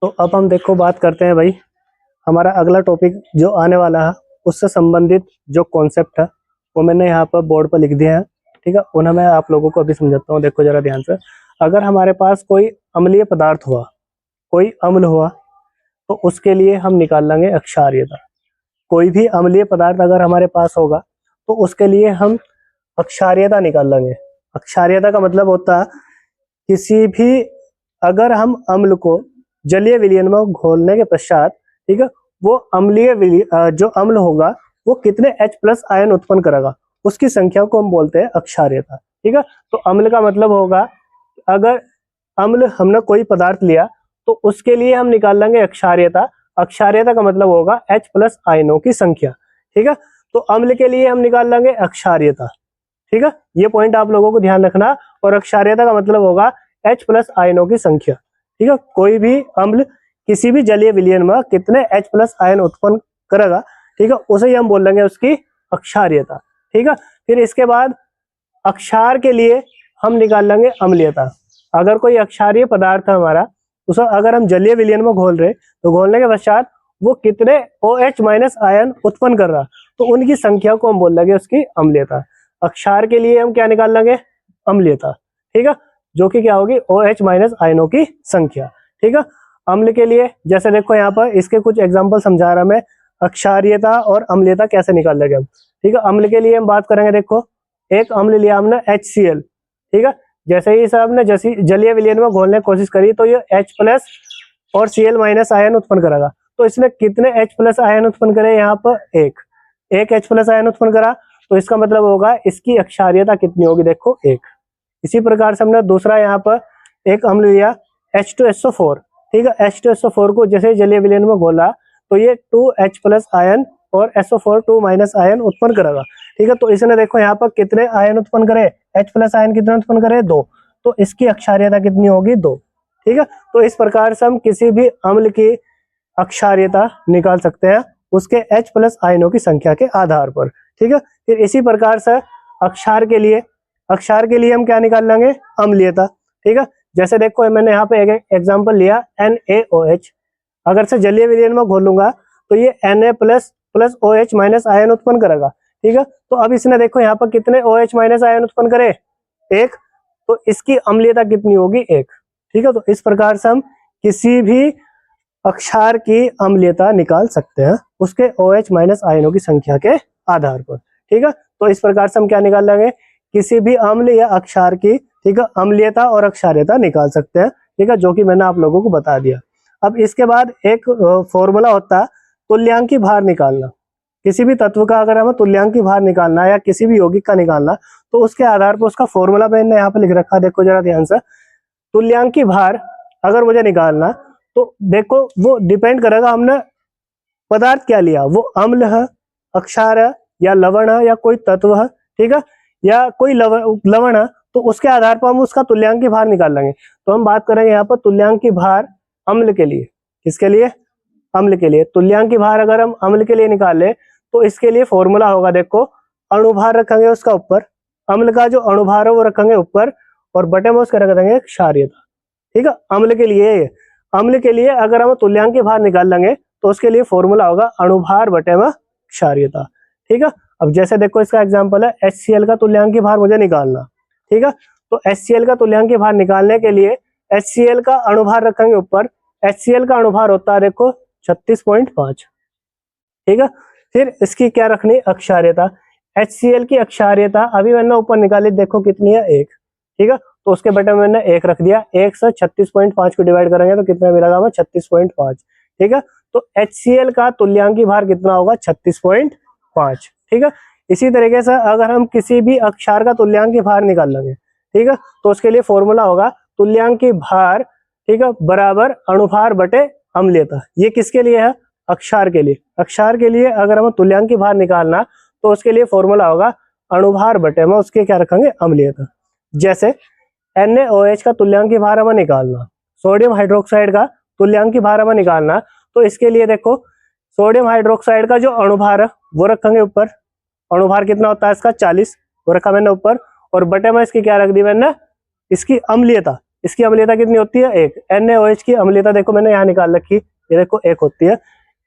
तो अब हम देखो बात करते हैं भाई, हमारा अगला टॉपिक जो आने वाला है उससे संबंधित जो कॉन्सेप्ट है वो मैंने यहाँ पर बोर्ड पर लिख दिया है। ठीक है, उन्हें मैं आप लोगों को अभी समझाता हूँ। देखो जरा ध्यान से, अगर हमारे पास कोई अम्लीय पदार्थ हुआ, कोई अम्ल हुआ, तो उसके लिए हम निकाल लेंगे अक्षारीयता। कोई भी अम्लीय पदार्थ अगर हमारे पास होगा तो उसके लिए हम अक्षारीयता निकाल लेंगे। अक्षारीयता का मतलब होता है किसी भी, अगर हम अम्ल को जलीय विलयन में घोलने के पश्चात, ठीक है, वो जो अम्ल होगा वो कितने H+ आयन उत्पन्न करेगा, उसकी संख्या को हम बोलते हैं अक्षारीयता। ठीक है, तो अम्ल का मतलब होगा, अगर अम्ल हमने कोई पदार्थ लिया तो उसके लिए हम निकाल लेंगे अक्षारीयता। अक्षारीयता का मतलब होगा H+ आयनों की संख्या। ठीक है, तो अम्ल के लिए हम निकाल लेंगे अक्षारीयता। ठीक है, ये पॉइंट आप लोगों को ध्यान रखना। और अक्षारीयता का मतलब होगा H+ आयनों की संख्या। ठीक है, कोई भी अम्ल किसी भी जलीय विलयन में कितने H+ आयन उत्पन्न करेगा, ठीक है, उसे ही हम बोल लेंगे उसकी अक्षारीयता। ठीक है, फिर इसके बाद अक्षार के लिए हम निकाल लेंगे अम्लीयता। अगर कोई अक्षारीय पदार्थ है हमारा, उसे अगर हम जलीय विलयन में घोल रहे तो घोलने के पश्चात वो कितने OH- आयन उत्पन्न कर रहा, तो उनकी संख्या को हम बोल लेंगे उसकी अम्लीयता। अक्षार के लिए हम क्या निकाल लेंगे, अम्लीयता। ठीक है, जो कि क्या होगी, OH- आयनों की संख्या। ठीक है, अम्ल के लिए जैसे देखो यहाँ पर इसके कुछ एग्जांपल समझा रहा मैं, अक्षारीयता और अम्लीयता कैसे निकाल लेंगे हम। ठीक है, अम्ल के लिए हम बात करेंगे। देखो एक अम्ल लिया हमने HCl, ठीक है, जैसे ही साहब ने जैसी जलीय विलयन में घोलने की कोशिश करी तो ये H+ और Cl- आयन उत्पन्न करेगा। तो इसने कितने H+ आयन उत्पन्न करे, यहाँ पर एक H+ आयन उत्पन्न करा, तो इसका मतलब होगा इसकी अक्षारीयता कितनी होगी, देखो 1। इसी प्रकार से हमने दूसरा यहाँ पर एक अम्ल लिया H2SO4, ठीक है, H2SO4 को जैसे जलीय विलयन में घोला तो ये 2H+ आयन और SO4 2- आयन उत्पन्न करेगा। ठीक है, तो इसने देखो यहाँ पर कितने आयन उत्पन्न करे, H+ आयन कितने उत्पन्न करे, 2। तो इसकी अक्षारीयता कितनी होगी, 2। ठीक है, तो इस प्रकार से हम किसी भी अम्ल की अक्षारीयता निकाल सकते हैं उसके H+ आयनों की संख्या के आधार पर। ठीक है, फिर इसी प्रकार से अक्षार के लिए हम क्या निकाल लेंगे, अम्लीयता। ठीक है, जैसे देखो मैंने यहाँ पे एक एग्जांपल लिया NaOH, अगर से जलीय विलयन में घोलूंगा तो ये Na+ OH- आयन उत्पन्न करेगा। ठीक है, तो अब इसने देखो यहाँ पर कितने OH- आयन उत्पन्न करे, 1। तो इसकी अम्लीयता कितनी होगी, 1। ठीक है, तो इस प्रकार से हम किसी भी अक्षार की अम्लीयता निकाल सकते हैं उसके OH- आयनों की संख्या के आधार पर। ठीक है, तो इस प्रकार से हम क्या निकाल लेंगे, किसी भी अम्ल या अक्षार की, ठीक है, अम्लीयता और अक्षारीयता निकाल सकते हैं। ठीक है, जो कि मैंने आप लोगों को बता दिया। अब इसके बाद एक फॉर्मूला होता है तुल्यांकी भार निकालना। किसी भी तत्व का अगर हमें तुल्यांकी भार निकालना है या किसी भी यौगिक का निकालना, तो उसके आधार पर उसका फॉर्मूला मैंने यहाँ पे लिख रखा है, देखो जरा ध्यान से। तुल्यांकी भार अगर मुझे निकालना तो देखो वो डिपेंड करेगा हमने पदार्थ क्या लिया, वो अम्ल है, अक्षार है, या लवण है, या कोई तत्व है। ठीक है, या कोई लवण है, तो उसके आधार पर हम उसका तुल्यांकी भार निकाल लेंगे। तो हम बात करेंगे यहाँ पर तुल्यांकी भार अम्ल के लिए। किसके लिए, अम्ल के लिए। तुल्यांकी भार अगर हम अम्ल के लिए निकाले तो इसके लिए फॉर्मूला होगा, देखो अणुभार रखेंगे उसका ऊपर, अम्ल का जो अणुभार है वो रखेंगे ऊपर, और बटे में उसका रख देंगे क्षारीयता। ठीक है, अम्ल के लिए अगर हम तुल्यांकी भार निकाल लेंगे तो उसके लिए फॉर्मूला होगा अणुभार बटे में क्षारीयता। ठीक है, अब जैसे देखो इसका एग्जांपल है HCl का तुल्यांकी भार मुझे निकालना। ठीक है, तो HCl का तुल्यांकी भार निकालने के लिए HCl का अणुभार रखेंगे ऊपर। HCl का अणुभार होता है देखो 36.5। ठीक है, फिर इसकी क्या रखनी, अक्षारीयता। HCl की अक्षारीयता अभी मैंने ऊपर निकाली, देखो कितनी है, 1। ठीक है, तो उसके बटे में मैंने 1 रख दिया। 1 से 36.5 को डिवाइड करेंगे तो कितना मिलेगा हमें, 36.5। ठीक है, तो HCl का तुल्यांकी भार कितना होगा, 36.5। ठीक है, इसी तरीके से अगर हम किसी भी अक्षार का तुल्यांकी भार निकाल लेंगे, ठीक है, तो उसके लिए फॉर्मूला होगा तुल्यांकी भार, ठीक है, बराबर अणुभार बटे अम्लीयता। ये किसके लिए है, अक्षार के लिए। अक्षार के लिए अगर हमें तुल्यांकी भार निकालना तो उसके लिए फॉर्मूला होगा अणुभार बटे में उसके क्या रखेंगे, अम्लीयता। जैसे NaOH का तुल्यांकी भार हमें निकालना, सोडियम हाइड्रोक्साइड का तुल्यांकी भार हमें निकालना, तो इसके लिए देखो सोडियम हाइड्रोक्साइड का जो अणुभार है वो रखेंगे ऊपर। अणुभार कितना होता है इसका, 40, वो रखा मैंने ऊपर, और बटे में इसकी क्या रख दी मैंने, इसकी अम्लीयता। इसकी अम्लीयता कितनी होती है 1। NaOH की अम्लीयता देखो मैंने यहाँ निकाल रखी, ये देखो 1 होती है।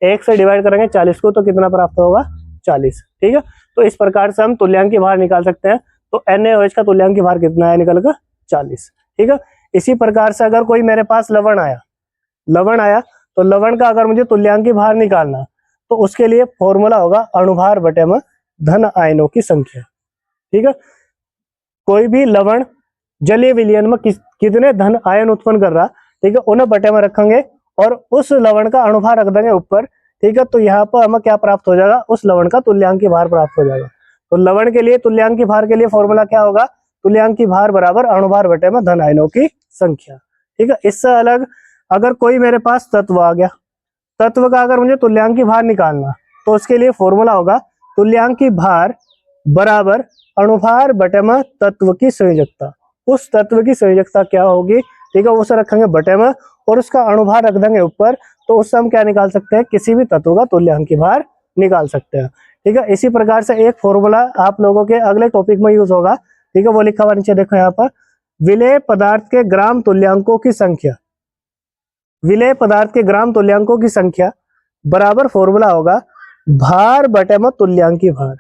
1 से डिवाइड करेंगे 40 को तो कितना प्राप्त होगा 40। ठीक है, तो इस प्रकार से हम तुल्यांकी भार निकाल सकते हैं। तो NaOH का तुल्यांकी भार कितना है निकल कर 40। ठीक है, इसी प्रकार से अगर कोई मेरे पास लवण आया तो लवण का अगर मुझे तुल्यांकी भार निकालना तो उसके लिए फॉर्मूला होगा अणुभार बटे में धन आयनों की संख्या। ठीक है, कोई भी लवण जलीय विलयन में कितने धन आयन उत्पन्न कर रहा, ठीक है, उन्हें बटे में रखेंगे और उस लवण का अणुभार रख देंगे ऊपर। ठीक है, तो यहाँ पर हमें क्या प्राप्त हो जाएगा, उस लवण का तुल्यांकी भार प्राप्त हो जाएगा। तो लवण के लिए तुल्यांकी भार के लिए फॉर्मूला क्या होगा, तुल्यांकी भार बराबर अणुभार बटे में धन आयनों की संख्या। ठीक है, इससे अलग अगर कोई मेरे पास तत्व आ गया, तत्व का अगर मुझे तुल्यांकी भार निकालना तो उसके लिए फॉर्मूला होगा तुल्यांकी भार बराबर अणुभार बटे में तत्व की संयोजकता। उस तत्व की संयोजकता क्या होगी, ठीक है, उसे रखेंगे बटे में और उसका अणुभार रख देंगे ऊपर। तो उससे हम क्या निकाल सकते हैं, किसी भी तत्व का तुल्यांकी भार निकाल सकते हैं। ठीक है, इसी प्रकार से एक फॉर्मूला आप लोगों के अगले टॉपिक में यूज होगा। ठीक है, वो लिखा हुआ नीचे देखो यहाँ पर, विलेय पदार्थ के ग्राम तुल्यांकों की संख्या, विलेय पदार्थ के ग्राम तुल्यांकों की संख्या बराबर फॉर्मूला होगा भार बटे में तुल्यांकी भार।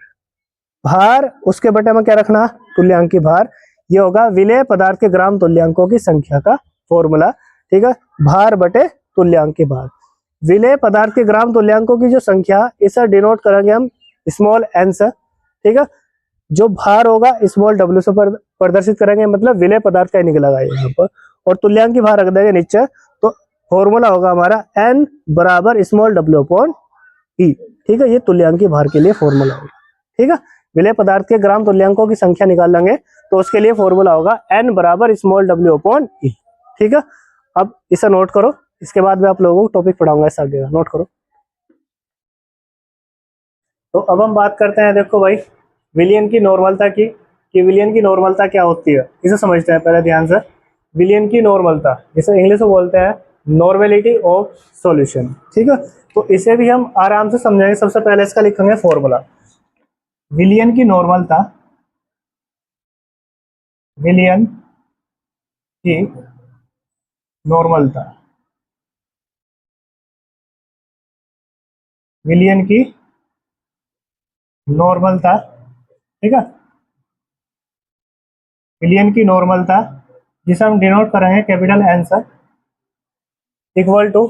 भार उसके बटे में क्या रखना, तुल्यांकी भार। ये होगा विलेय पदार्थ के ग्राम तुल्यांकों की संख्या का फॉर्मूला। ठीक है, भार बटे तुल्यांकी भार। विलेय पदार्थ के ग्राम तुल्यांकों की जो संख्या, इसे डिनोट करेंगे हम स्मॉल एन से। ठीक है, जो भार होगा स्मॉल डब्ल्यू से प्रदर्शित करेंगे, मतलब विलेय पदार्थ का ही निकलेगा यहाँ पर, और तुल्यांकी भार रख देंगे नीचे। तो फॉर्मूला होगा हमारा एन बराबर स्मॉल डब्ल्यू अपॉन ई। ठीक है, ये तुल्यांकी भार के लिए फॉर्मूला होगा। ठीक है, विलेय पदार्थ के ग्राम तुल्यांकों की संख्या निकाल लेंगे तो उसके लिए फॉर्मूला होगा एन बराबर स्मॉल डब्ल्यू अपॉन ई। ठीक है, अब इसे नोट करो, इसके बाद मैं आप लोगों को टॉपिक पढ़ाऊंगा इस आगे, नोट करो। तो अब हम बात करते हैं, देखो भाई, विलयन की नॉर्मलता की, कि विलयन की नॉर्मलता क्या होती है, इसे समझते हैं पहले ध्यान से। विलयन की नॉर्मलता, जिसे इंग्लिश में बोलते हैं नॉर्मेलिटी ऑफ सॉल्यूशन। ठीक है, तो इसे भी हम आराम से समझेंगे। सबसे पहले इसका लिखेंगे फॉर्मूला, विलयन की नॉर्मलता, विलयन की नॉर्मलता, विलयन की नॉर्मलता। ठीक है, विलयन की नॉर्मलता जिसे हम डिनोट करेंगे कैपिटल एन से, इक्वल टू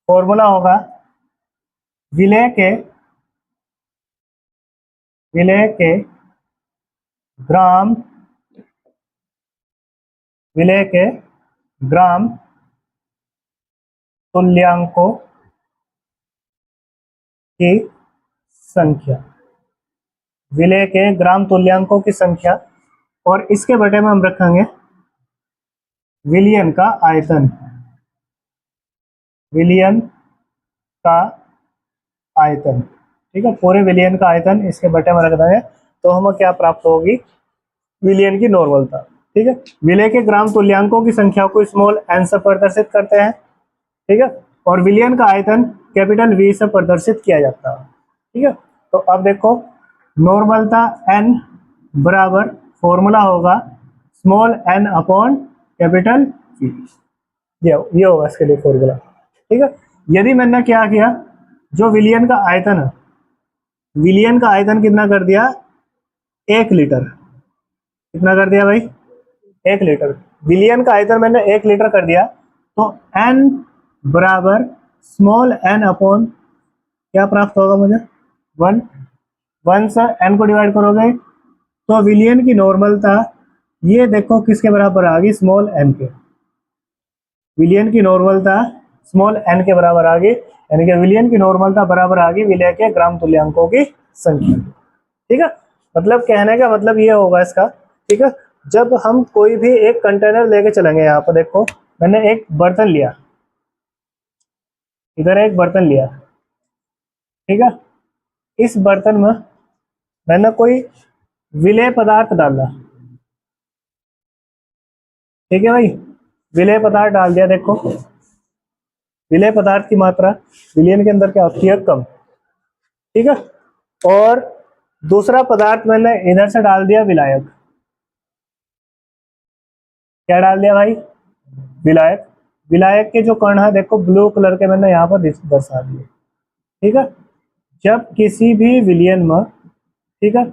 फॉर्मूला होगा विलेय के ग्राम, विलेय के ग्राम तुल्यांकों की संख्या, विलेय के ग्राम तुल्यांकों की संख्या, और इसके बटे में हम रखेंगे विलयन का आयतन, विलयन का आयतन। ठीक है, पूरे विलयन का आयतन इसके बटे में रख देंगे तो हमें क्या प्राप्त होगी, विलयन की नॉर्मलता। ठीक है, विलेय के ग्राम तुल्यांकों की संख्या को स्मॉल एन से प्रदर्शित करते हैं। ठीक है, और विलयन का आयतन कैपिटल वी से प्रदर्शित किया जाता है। ठीक है, तो अब देखो नॉर्मलता एन बराबर फॉर्मूला होगा small n upon capital V, ये होगा इसके लिए फॉर्मूला। ठीक है, यदि मैंने क्या किया, जो विलयन का आयतन है, विलयन का आयतन कितना कर दिया 1 लीटर, कितना कर दिया भाई 1 लीटर, विलयन का आयतन मैंने 1 लीटर कर दिया। तो एन बराबर स्मॉल एन अपॉन क्या प्राप्त होगा मुझे 1, 1 से एन को डिवाइड करोगे तो विलयन की नॉर्मलता ये देखो किसके बराबर आ गई, स्मॉल एन के। विलयन की नॉर्मलता स्मॉल एन के बराबर आ गई, यानी कि विलयन की नॉर्मलता बराबर आ गई विलेय के ग्राम तुल्यांकों की संख्या। ठीक है, मतलब कहने का मतलब ये होगा इसका। ठीक है, जब हम कोई भी एक कंटेनर लेके चलेंगे, यहाँ पर देखो मैंने एक बर्तन लिया, इधर एक बर्तन लिया। ठीक है, इस बर्तन में मैंने कोई विलेय पदार्थ डाला। ठीक है भाई, विलेय पदार्थ डाल दिया। देखो विलेय पदार्थ की मात्रा विलयन के अंदर क्या होती है, कम। ठीक है, और दूसरा पदार्थ मैंने इधर से डाल दिया विलायक। क्या डाल दिया भाई, विलायक। विलायक के जो कण है देखो ब्लू कलर के मैंने यहाँ पर दर्शा दिए। ठीक है, जब किसी भी विलयन में, ठीक है,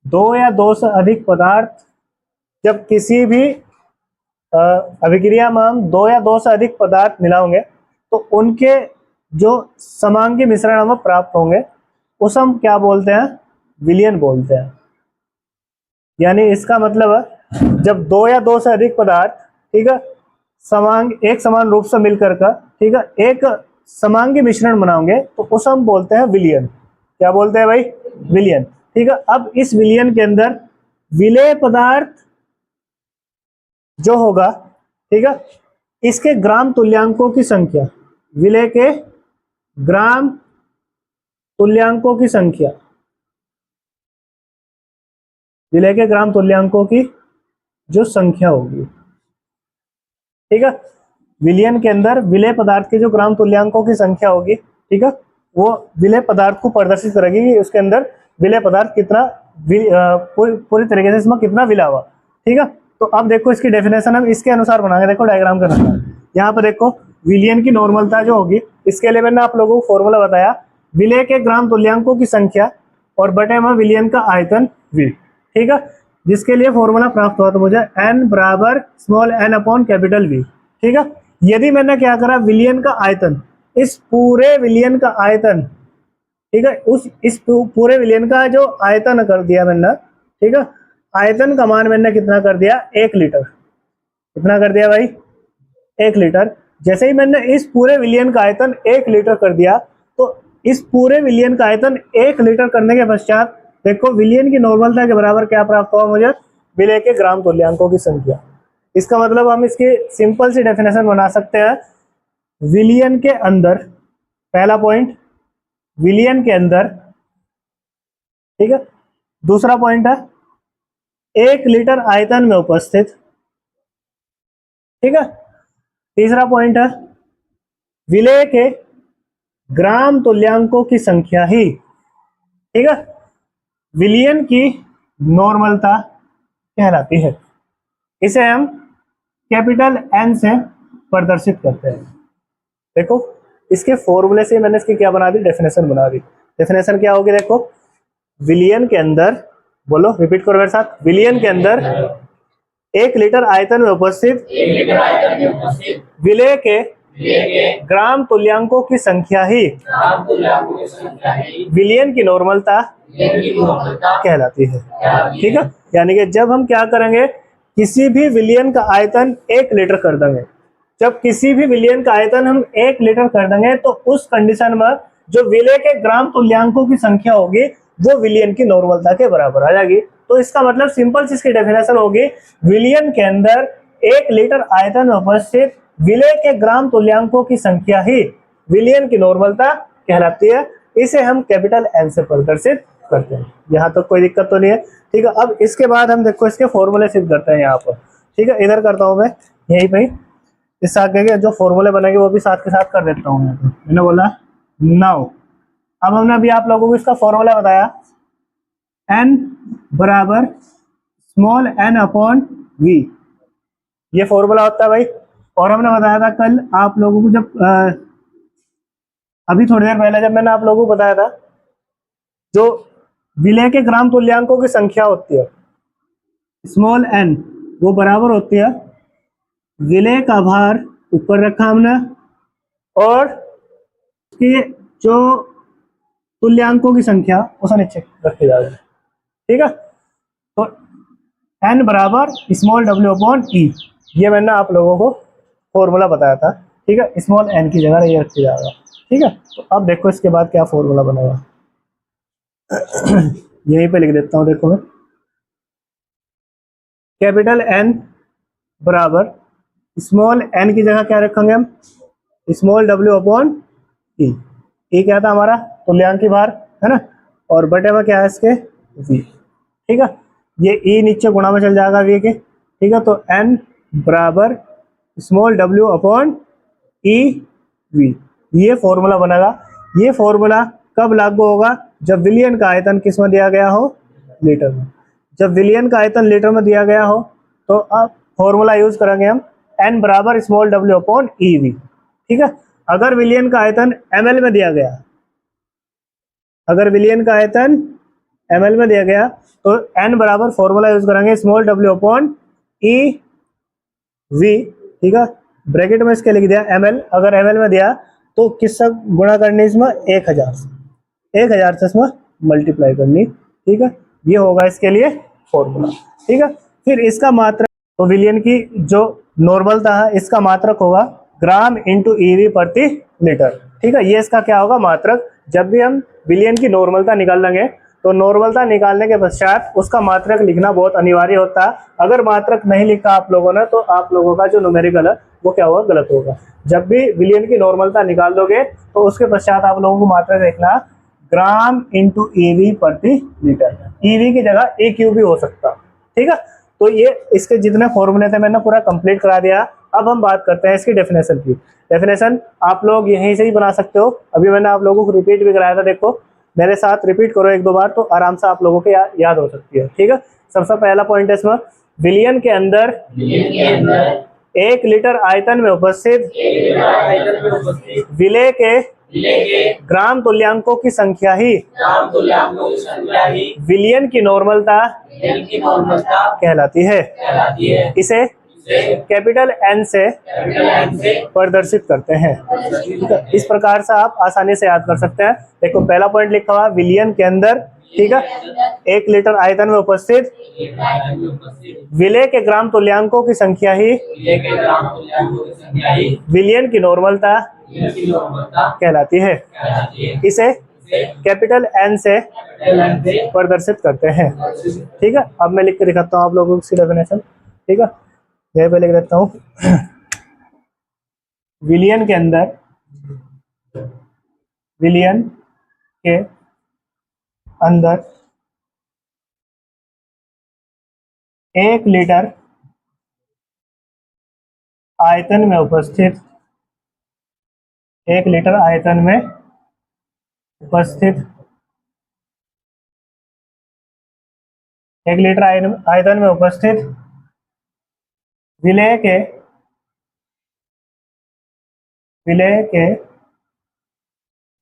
दो या दो से अधिक पदार्थ, जब किसी भी अभिक्रिया में हम दो या दो से अधिक पदार्थ मिलाओगे तो उनके जो समांगी मिश्रण हमें प्राप्त होंगे उसे हम क्या बोलते हैं, विलयन बोलते हैं। यानी इसका मतलब है जब दो या दो से अधिक पदार्थ, ठीक है, एक समान रूप से मिलकर का, ठीक है, एक समांगी मिश्रण बनाओगे तो उसे हम बोलते हैं विलयन। क्या बोलते हैं भाई, विलयन। ठीक है, अब इस विलयन के अंदर विलेय पदार्थ जो होगा, ठीक है, इसके ग्राम तुल्यांकों की संख्या, विलेय के ग्राम तुल्यांकों की संख्या, विलेय के ग्राम तुल्यांकों की जो संख्या होगी, ठीक है, विलयन के अंदर विलेय पदार्थ के जो ग्राम तुल्यांकों की संख्या होगी, ठीक है, वो विलेय पदार्थ को प्रदर्शित करेगी कि उसके अंदर विलेय पदार्थ कितना पूरी तरीके से इसमें कितना विला हुआ। ठीक है, तो अब देखो इसकी डेफिनेशन हम इसके अनुसार बनाएंगे। देखो डायग्राम के अनुसार यहाँ पर देखो विलयन की नॉर्मलता जो होगी, इसके लिए मैंने आप लोगों को फॉर्मूला बताया, विलेय के ग्राम तुल्यांकों की संख्या और बटे में विलयन का आयतन v। ठीक है, जिसके लिए फॉर्मूला प्राप्त हुआ तो मुझे n बराबर small n upon capital V। ठीक है, यदि मैंने क्या करा, विलयन का आयतन, इस पूरे विलयन का आयतन, ठीक है, इस पूरे विलयन का जो आयतन कर दिया मैंने, ठीक है, आयतन का मान मैंने कितना कर दिया, 1 लीटर। कितना कर दिया भाई, 1 लीटर। जैसे ही मैंने इस पूरे विलयन का आयतन 1 लीटर कर दिया तो इस पूरे विलयन का आयतन 1 लीटर करने के पश्चात देखो विलयन की नॉर्मलता के बराबर क्या प्राप्त हुआ मुझे, विलेय के ग्राम तुल्यांकों की संख्या। इसका मतलब हम इसकी सिंपल सी डेफिनेशन बना सकते हैं, विलयन के अंदर, पहला पॉइंट विलयन के अंदर, ठीक है, दूसरा पॉइंट है 1 लीटर आयतन में उपस्थित, ठीक है, तीसरा पॉइंट है विलेय के ग्राम तुल्यांकों की संख्या ही, ठीक है, विलयन की नॉर्मलता कहलाती है। इसे हम कैपिटल N से प्रदर्शित करते हैं। देखो इसके फॉर्मूले से मैंने इसकी क्या बना दी, डेफिनेशन बना दी। डेफिनेशन क्या होगी, देखो विलयन के अंदर, बोलो रिपीट करो मेरे साथ, विलयन के अंदर 1 लीटर आयतन में उपस्थित विलेय के ग्राम तुल्यांकों की संख्या ही विलयन की नॉर्मलता कहलाती है। ठीक है, यानी कि जब हम क्या करेंगे, किसी भी विलयन का आयतन 1 लीटर कर देंगे, जब किसी भी विलयन का आयतन हम 1 लीटर कर देंगे तो उस कंडीशन में जो विलेय के ग्राम तुल्यांकों की संख्या होगी वो विलयन की नॉर्मलता के बराबर आ जाएगी। तो इसका मतलब सिंपल सी इसकी डेफिनेशन होगी, विलयन के अंदर 1 लीटर आयतन में उपस्थित विलेय के ग्राम तुल्यांकों की संख्या ही विलयन की नॉर्मलता कहलाती है। इसे हम कैपिटल N से प्रदर्शित करते हैं। यहाँ तक कोई दिक्कत तो नहीं है। ठीक है, अब इसके बाद हम देखो इसके फॉर्मूले सिद्ध करते हैं यहाँ पर। ठीक है, इधर करता हूँ मैं यहीं पे, इस आगे के जो फॉर्मूले बनेंगे वो भी साथ के साथ कर देता हूँ। मैंने बोला नाउ, अब हमने अभी आप लोगों को इसका फॉर्मूला बताया, n बराबर स्मॉल n अपॉन v, ये फॉर्मूला होता है भाई। और हमने बताया था कल आप लोगों को, जब अभी थोड़ी देर पहले जब मैंने आप लोगों को बताया था, जो विलेय के ग्राम तुल्यांकों की संख्या होती है स्मॉल n, वो बराबर होती है विलेय का भार ऊपर रखा हमने और उसकी जो तुल्यांकों की संख्या उसे नीचे रखी जाएगी। ठीक है, तो n बराबर स्मॉल w अपॉन e, ये मैंने आप लोगों को फॉर्मूला बताया था। ठीक है, स्मॉल n की जगह ये रखी जाएगा। ठीक है, तो अब देखो इसके बाद क्या फॉर्मूला बनेगा, यहीं पे लिख देता हूँ। देखो मैं कैपिटल N बराबर स्मॉल n की जगह क्या रखेंगे हम, small w upon e। e क्या था हमारा, तुल्यांकी भार है ना, और बटे में क्या है इसके v। ठीक है, ये e नीचे गुणा में चल जाएगा v के। ठीक है, तो n बराबर small w upon e v, ये फॉर्मूला बनेगा। ये फॉर्मूला कब लागू होगा, जब विलयन का आयतन किस में दिया गया हो, लीटर में। जब विलयन का आयतन लीटर में दिया गया हो तो अब फॉर्मूला यूज करेंगे हम n बराबर स्मॉल w अपॉन EV। ठीक है, अगर विलियन का आयतन ml में दिया गया, अगर विलियन का आयतन ml में दिया गया तो n बराबर फॉर्मूला यूज करेंगे स्मॉल w अपॉन EV। ठीक है, ब्रैकेट में इसके लिख दिया ml, अगर ml में दिया तो किससे गुणा करनी, इसमें 1000 से इसमें मल्टीप्लाई करनी। ठीक है, ये होगा इसके लिए फॉर्मूला। ठीक है, फिर इसका मात्रक, तो विलियन की जो नॉर्मलता है इसका मात्रक होगा ग्राम इंटू EV प्रति लीटर। ठीक है, ये इसका क्या होगा मात्रक। जब भी हम विलियन की नॉर्मलता निकाल लेंगे तो नॉर्मलता निकालने के पश्चात उसका मात्रक लिखना बहुत अनिवार्य होता है। अगर मात्रक नहीं लिखा आप लोगों ने तो आप लोगों का जो न्यूमेरिकल है वो क्या होगा, गलत होगा। जब भी विलियन की नॉर्मलता निकाल दोगे तो उसके पश्चात आप लोगों को मात्रक लिखना ग्राम इंटू EV प्रति लीटर। EV की जगह AQ भी हो सकता। ठीक है, तो ये इसके जितने फॉर्मूले थे मैंने पूरा कंप्लीट करा दिया। अब हम बात करते हैं इसकी डेफिनेशन की। डेफिनेशन आप लोग यहीं से ही बना सकते हो, अभी मैंने आप लोगों को रिपीट भी कराया था। देखो मेरे साथ रिपीट करो एक दो बार तो आराम से आप लोगों को याद हो सकती है। ठीक है, सबसे पहला पॉइंट है इसमें, विलियन के अंदर 1 लीटर आयतन में उपस्थित विलेय के ग्राम तुल्यांकों की संख्या ही विलियन की नॉर्मलता कहलाती है। इसे कैपिटल N से प्रदर्शित करते हैं। ठीक है, इस प्रकार से आप आसानी से याद कर सकते हैं। देखो पहला पॉइंट लिखा हुआ विलियन के अंदर, ठीक है, 1 लीटर आयतन में उपस्थित विलेय के ग्राम तुल्यांकों की संख्या ही विलियन की नॉर्मलता कहलाती है। इसे कैपिटल N से प्रदर्शित करते हैं। ठीक है, अब मैं लिख के दिखाता हूँ आप लोगों को डेफिनेशन। ठीक है, यहीं पे लिख देता हूँ, विलियन के अंदर, विलियन के अंदर 1 लीटर आयतन में उपस्थित, 1 लीटर आयतन में उपस्थित, 1 लीटर आयतन में उपस्थित विलेय के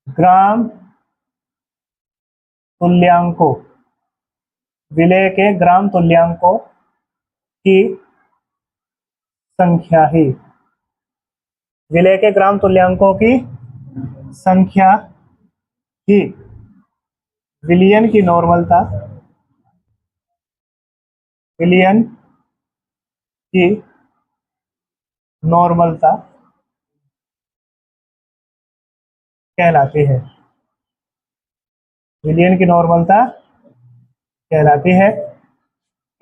ग्राम तुल्यांकों, विलेय के ग्राम तुल्यांकों की संख्या ही, विलेय के ग्राम तुल्यांकों की संख्या ही विलियन की नॉर्मलता, विलियन की नॉर्मलता कहलाती है। विलियन की नॉर्मलता कहलाती है।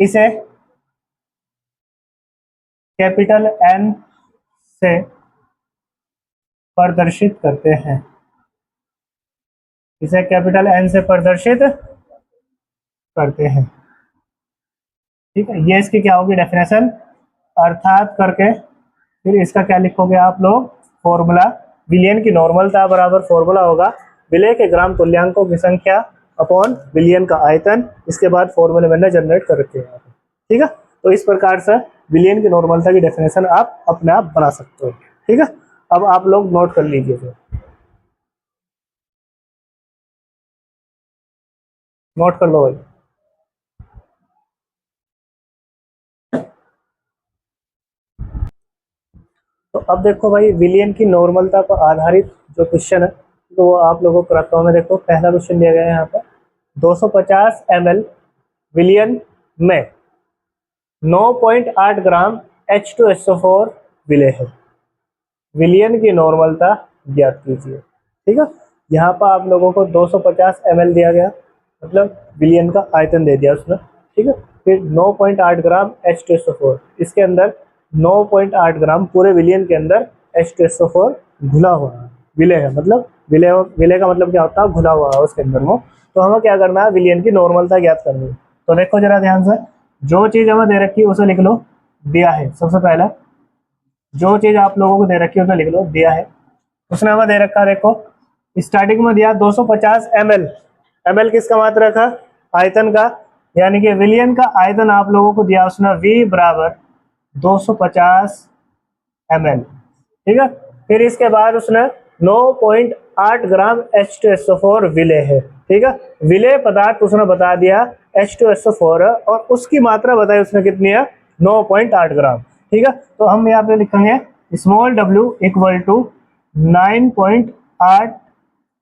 इसे कैपिटल N से प्रदर्शित करते हैं। इसे कैपिटल N से प्रदर्शित करते हैं। ठीक है, ये इसकी क्या होगी डेफिनेशन, अर्थात करके फिर इसका क्या लिखोगे आप लोग, फॉर्मूला। विलियन की नॉर्मलता बराबर फॉर्मूला होगा विलेय के ग्राम तुल्यांकों की संख्या अपॉन विलियन का आयतन। इसके बाद फॉर्मूले मैंने जनरेट कर रखे हैं। ठीक है, तो इस प्रकार से विलियन की नॉर्मलता की डेफिनेशन आप अपने आप बना सकते हो। ठीक है, अब आप लोग नोट कर लीजिए, नोट कर लो भाई। तो अब देखो भाई, विलियन की नॉर्मलता पर आधारित जो क्वेश्चन है तो वो आप लोगों को कराता हूँ मैं। देखो पहला क्वेश्चन दिया गया है यहाँ पर, 250 ml विलियन में 9.8 ग्राम H2SO4 विलेय है, विलियन की नॉर्मलता ज्ञात कीजिए। ठीक है, यहाँ पर आप लोगों को 250 ml दिया गया, मतलब विलियन का आयतन दे दिया उसने। ठीक है, फिर 9.8 ग्राम H2SO4, इसके अंदर 9.8 ग्राम पूरे विलियन के अंदर H2SO4 घुला हुआ है, विलेय है, मतलब विलेय का मतलब क्या होता है, घुला हुआ है उसके अंदर वो। तो हमें क्या करना है, विलियन की नॉर्मलता ज्ञात करनी है। तो देखो जरा ध्यान से, जो चीज हमें दे रखी है उसे लिख लो, दिया है। सबसे पहला जो चीज आप लोगों को दे रखी है उसे लिख लो, दिया है। उसने हमें दे रखा, देखो स्टार्टिंग में दिया 250 ml, ml किसका मात्रक है, आयतन का, यानी कि विलियन का आयतन आप लोगों को दिया उसने V बराबर 250 ml, ठीक है। फिर इसके बाद उसने 9.8 ग्राम H2SO4 विलेय है, ठीक है। विलेय पदार्थ उसने बता दिया H2SO4 है और उसकी मात्रा बताई उसने कितनी है, 9.8 ग्राम, ठीक है। तो हम यहाँ पे लिखेंगे स्मॉल w इक्वल टू 9.8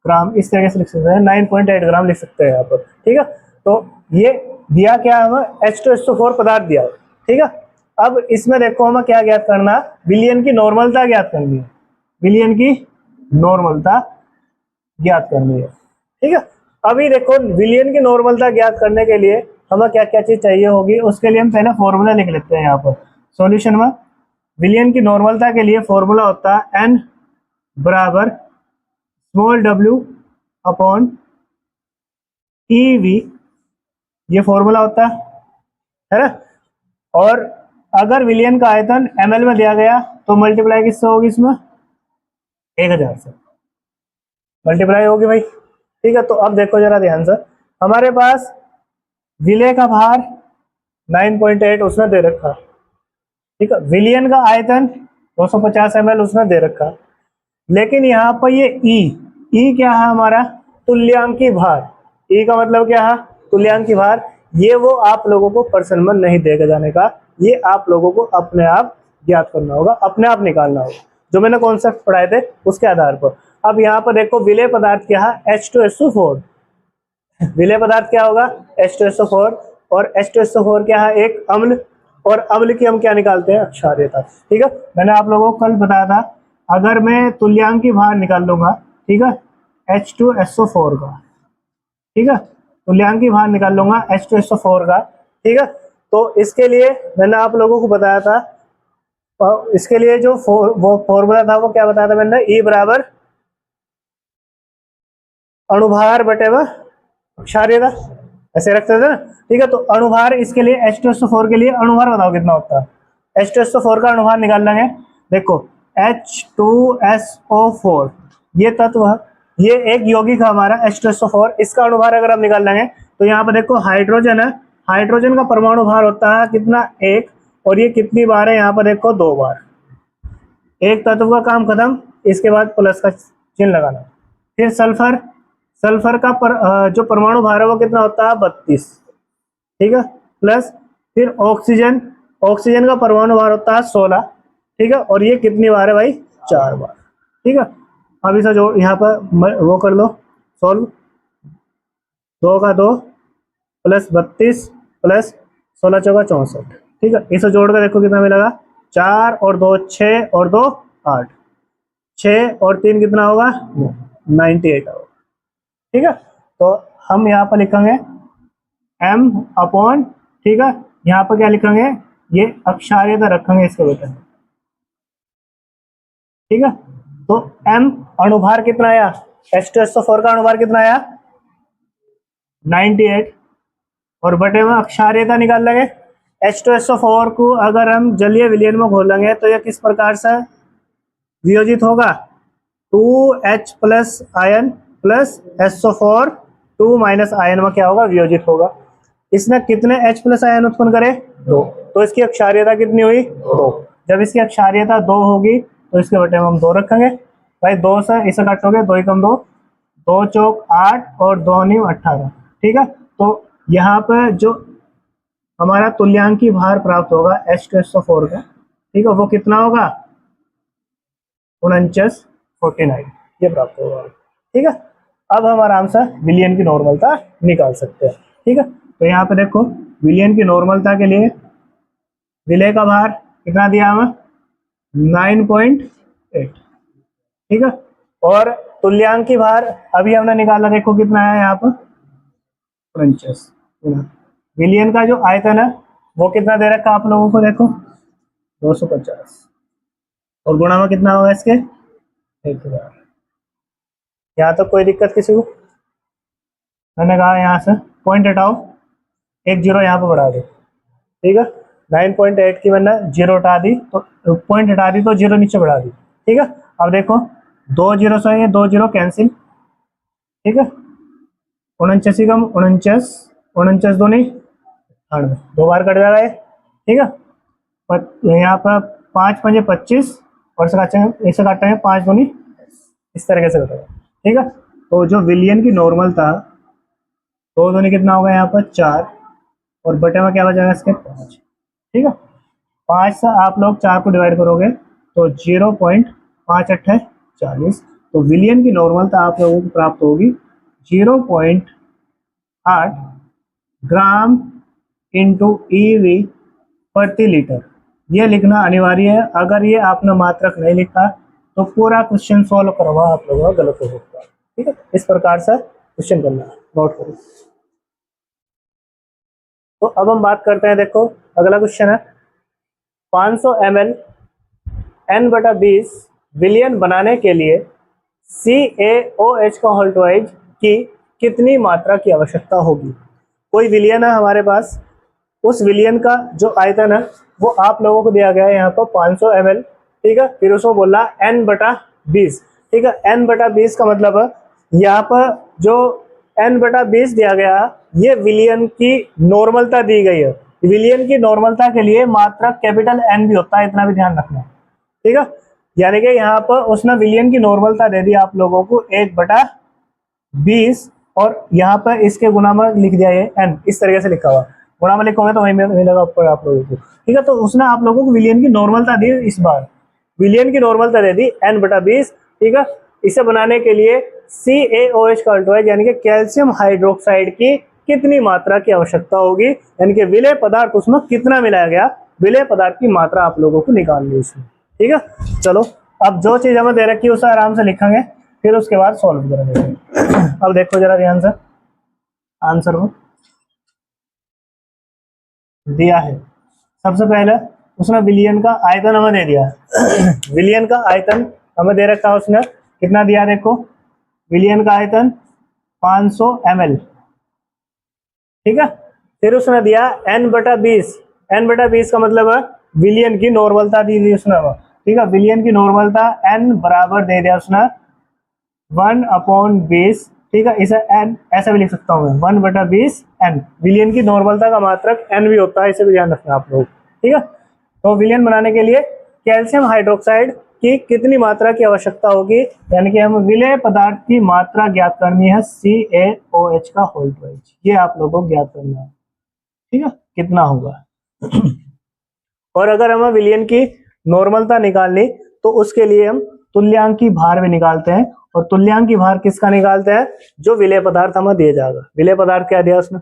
ग्राम, इस तरीके से लिख सकते हैं, 9.8 ग्राम लिख सकते हैं यहाँ पर, ठीक है। तो ये दिया क्या हमें, H2SO4 पदार्थ दिया, ठीक है। अब इसमें देखो हमें क्या ज्ञात करना, विलयन की नॉर्मलता ज्ञात करनी है, विलयन की नॉर्मलता ज्ञात करनी है, ठीक है। अभी देखो विलयन की नॉर्मलता ज्ञात करने के लिए हमें क्या क्या चीज चाहिए होगी, उसके लिए हम पहले फॉर्मूला लिख लेते हैं यहाँ पर सॉल्यूशन में। विलयन की नॉर्मलता के लिए फॉर्मूला होता है n बराबर स्मॉल w अपॉन EV, ये फॉर्मूला होता है ना। और अगर विलयन का आयतन ml में दिया गया तो मल्टीप्लाई किससे होगी, इसमें 1000 से मल्टीप्लाई होगी भाई, ठीक है। तो अब देखो जरा ध्यान से, हमारे पास विलेय का भार 9.8 उसने दे रखा, ठीक है। विलयन का आयतन 250 ml उसने दे रखा, लेकिन यहाँ पर ये ई क्या है हमारा, तुल्यांकी भार। ई का मतलब क्या है, तुल्यांकी भार। ये वो आप लोगों को पर्सन में नहीं देगा जाने का, ये आप लोगों को अपने आप ज्ञात करना होगा, अपने आप निकालना होगा, जो मैंने कॉन्सेप्ट पढ़ाए थे उसके आधार पर। अब यहाँ पर देखो विलेय पदार्थ क्या है, H2SO4। विलेय पदार्थ क्या होगा, H2SO4, और H2SO4 क्या है, एक अम्ल, और अम्ल की हम क्या निकालते हैं, क्षारीयता, ठीक है। मैंने आप लोगों को कल बताया था, अगर मैं तुल्यांकी भार निकाल लूंगा, ठीक है, H2SO4 का, ठीक है, तुल्यांकी भार निकाल लूंगा H2SO4 का, ठीक है। तो इसके लिए मैंने आप लोगों को बताया था, और इसके लिए जो वो फॉर्मूला था वो क्या बताया था मैंने, E बराबर अणुभार बटे व क्षारीयता, ऐसे रखते थे ना, ठीक है। तो अणुभार इसके लिए H2SO4 के लिए अणुभार बताओ कितना होता है। H2SO4 का अणुभार निकाल लेंगे, देखो H2SO4 ये तत्व है, ये एक यौगिक है हमारा H2SO4, इसका अणुभार अगर हम निकाल लेंगे तो यहाँ पर देखो हाइड्रोजन है, हाइड्रोजन का परमाणु भार होता है कितना, 1, और ये कितनी बार है, यहाँ पर देखो 2 बार। एक तत्व का काम खत्म, इसके बाद प्लस का चिन्ह लगाना। फिर सल्फर, सल्फर का जो परमाणु भार है वो कितना होता है, 32, ठीक है, प्लस फिर ऑक्सीजन, ऑक्सीजन का परमाणु भार होता है 16, ठीक है, और ये कितनी बार है भाई, 4 बार, ठीक है। अब इसे जो यहाँ पर वो कर लो सॉल्व, 2 का 2 प्लस 32 प्लस 16 चौका 64, ठीक है। इसे जोड़ कर देखो कितना मिलेगा, 4 और 2 6 और 2 8, 6 और 3 कितना होगा, 98 होगा, ठीक है। तो हम यहाँ पर लिखेंगे m अपॉन, ठीक है, यहाँ पर क्या लिखेंगे, ये अक्षार्यता रखेंगे इसके बेटे, ठीक है। तो m अणुभार कितना आया, H2SO4 का अणुभार कितना आया, 98, और बटे में अक्षार्यता निकाल लेंगे। H2SO4 को अगर हम जलीय विलयन में घोलेंगे तो यह किस प्रकार से वियोजित होगा, 2H plus ion plus SO4 2 minus ion में क्या होगा, वियोजित होगा। इसने कितने H प्लस आयन उत्पन्न करे, 2, तो इसकी अक्षार्यता कितनी हुई, 2। जब इसकी अक्षार्यता 2 होगी तो इसके बटे में हम 2 रखेंगे भाई, 2 से इसे काटोगे 2 एकम 2, 2 चौक 8 और 2 नीम 18, ठीक है। तो यहाँ पे जो हमारा तुल्यांकी भार प्राप्त होगा H2SO4 का, ठीक है, वो कितना होगा, 49 ये प्राप्त होगा, ठीक है। अब हम आराम से विलयन की नॉर्मलता निकाल सकते हैं, ठीक है। तो यहाँ पे देखो विलयन की नॉर्मलता के लिए विलेय का भार कितना दिया हमें, 9.8, ठीक है, और तुल्यांकी भार अभी हमने निकाला, देखो कितना है यहाँ पर 49। विलयन का जो आयतन है वो कितना दे रखा आप लोगों को, देखो 250, और गुणा में कितना होगा इसके, 1000। यहाँ तक कोई दिक्कत किसी को, मैंने कहा यहाँ से पॉइंट हटाओ, एक जीरो यहाँ पर बढ़ा दो, ठीक है। 9.8 की मैंने जीरो हटा दी, तो पॉइंट हटा दी तो जीरो नीचे बढ़ा दी, ठीक है। अब देखो 2 जीरो से ये 2 जीरो कैंसिल, ठीक है, 49 कम 49, 49 दूनी 98, 2 बार कट जाएगा ये, ठीक है। यहाँ पर 5 पंजे 25 और इसे काटेंगे 5 दूनी, इस तरीके से कटेगा। ठीक है, तो जो विलियन की नॉर्मल था, 2 दूनी कितना होगा यहाँ पर 4, और बटे में क्या बचेगा इसके 5। ठीक है, 5 से आप लोग 4 को डिवाइड करोगे तो 0.5 40। तो विलियन की नॉर्मलता आप लोगों को प्राप्त होगी 0.8 ग्राम इंटू ईवी प्रति लीटर। ये लिखना अनिवार्य है। अगर ये आपने मात्रक नहीं लिखा तो पूरा क्वेश्चन सॉल्व करवा आप लोगों का गलत हो सकता है। ठीक है, इस प्रकार से क्वेश्चन करना है, नोट करो। तो अब हम बात करते हैं, देखो अगला क्वेश्चन है 500 ml N/20 विलियन बनाने के लिए CaOH का होल्टवाइज की कितनी मात्रा की आवश्यकता होगी। कोई विलियन है हमारे पास, उस विलियन का जो आयतन है वो आप लोगों को दिया गया है यहाँ पर 500 ml। ठीक है, फिर उसको बोला N/20। ठीक है, N/20 का मतलब है यहाँ पर जो N/20 दिया गया, ये विलियन की नॉर्मलता दी गई है। विलियन की नॉर्मलता के लिए मात्रक कैपिटल N भी होता है, इतना भी ध्यान रखना। ठीक है, यानी कि यहाँ पर उसने विलियन की नॉर्मलता दे दी आप लोगों को 1/20, और यहाँ पर इसके गुणा में लिख दिया है N, इस तरीके से लिखा हुआ। गुणा में लिखोगे तो वही मिलेगा ऊपर आप लोगों को। ठीक है, तो उसने आप लोगों को विलियन की नॉर्मलता दी, इस बार विलियन की नॉर्मलता दे दी N/20। ठीक है, इसे बनाने के लिए CaOH का होल्टवाइज यानी कि कैल्शियम हाइड्रोक्साइड की कितनी मात्रा की आवश्यकता होगी, यानी कि विलेय पदार्थ उसमें कितना मिलाया गया, विलेय पदार्थ की मात्रा आप लोगों को निकालनी है इसमें। ठीक है, चलो अब जो चीज हमें दे रखी है उसे आराम से लिखेंगे, फिर उसके बाद सॉल्व करेंगे। अब देखो जरा ध्यान से, आंसर को दिया है। सबसे पहले उसने विलियन का आयतन हमें दे दिया। विलियन का आयतन हमें दे रखा है, उसने कितना दिया, देखो विलियन का आयतन 500 ml। ठीक है, फिर उसने दिया N/20। N/20 का मतलब है विलियन की नॉर्मलता दी थी उसने। ठीक है, विलियन की नॉर्मलता N बराबर दे दिया उसने 1/20। ठीक है, इसे N ऐसा भी लिख सकता हूँ मैं, 1/20 N। विलियन की नॉर्मलता का मात्रक N भी होता है, इसे भी ध्यान रखना आप लोग। ठीक है, तो विलियन बनाने के लिए कैल्शियम हाइड्रोक्साइड की कितनी मात्रा की आवश्यकता होगी, यानी कि हम विलेय पदार्थ की मात्रा ज्ञात करनी है CaOH का होल्टवाइज, ये आप लोगों को ज्ञात करना है। ठीक है, कितना होगा। और अगर हमें विलियन की नॉर्मलता निकालनी तो उसके लिए हम तुल्यांकी भार भी निकालते हैं, और तुल्यांकी भार किसका निकालते हैं, जो विलेय पदार्थ हमें दिया जाएगा। विलेय पदार्थ क्या दिया उसने,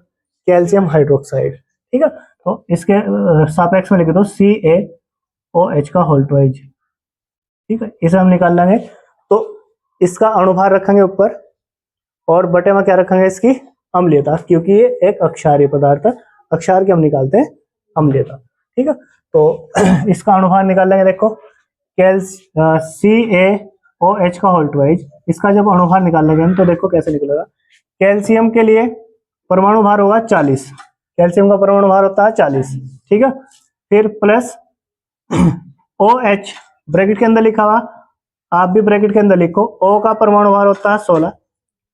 कैल्शियम हाइड्रोक्साइड। ठीक है, तो इसके सापेक्ष में लिख दो CaOH का होल्टवाइज। ठीक है, इसे हम निकाल लेंगे, तो इसका अणुभार रखेंगे ऊपर, और बटे में क्या रखेंगे, इसकी अम्लीयता, क्योंकि ये एक अक्षारीय पदार्थ है, अक्षार की हम निकालते हैं अम्लीयता। ठीक है, तो इसका अणुभार निकाल लेंगे। देखो CaOH का होल्टवाइज, इसका जब अणुभार निकाल लेंगे हम तो देखो कैसे निकलेगा। कैल्शियम के लिए परमाणु भार होगा 40, कैल्शियम का परमाणु भार होता है 40। ठीक है, फिर प्लस OH ब्रैकेट के अंदर लिखा हुआ, आप भी ब्रैकेट के अंदर लिखो, O का परमाणु भार होता है 16,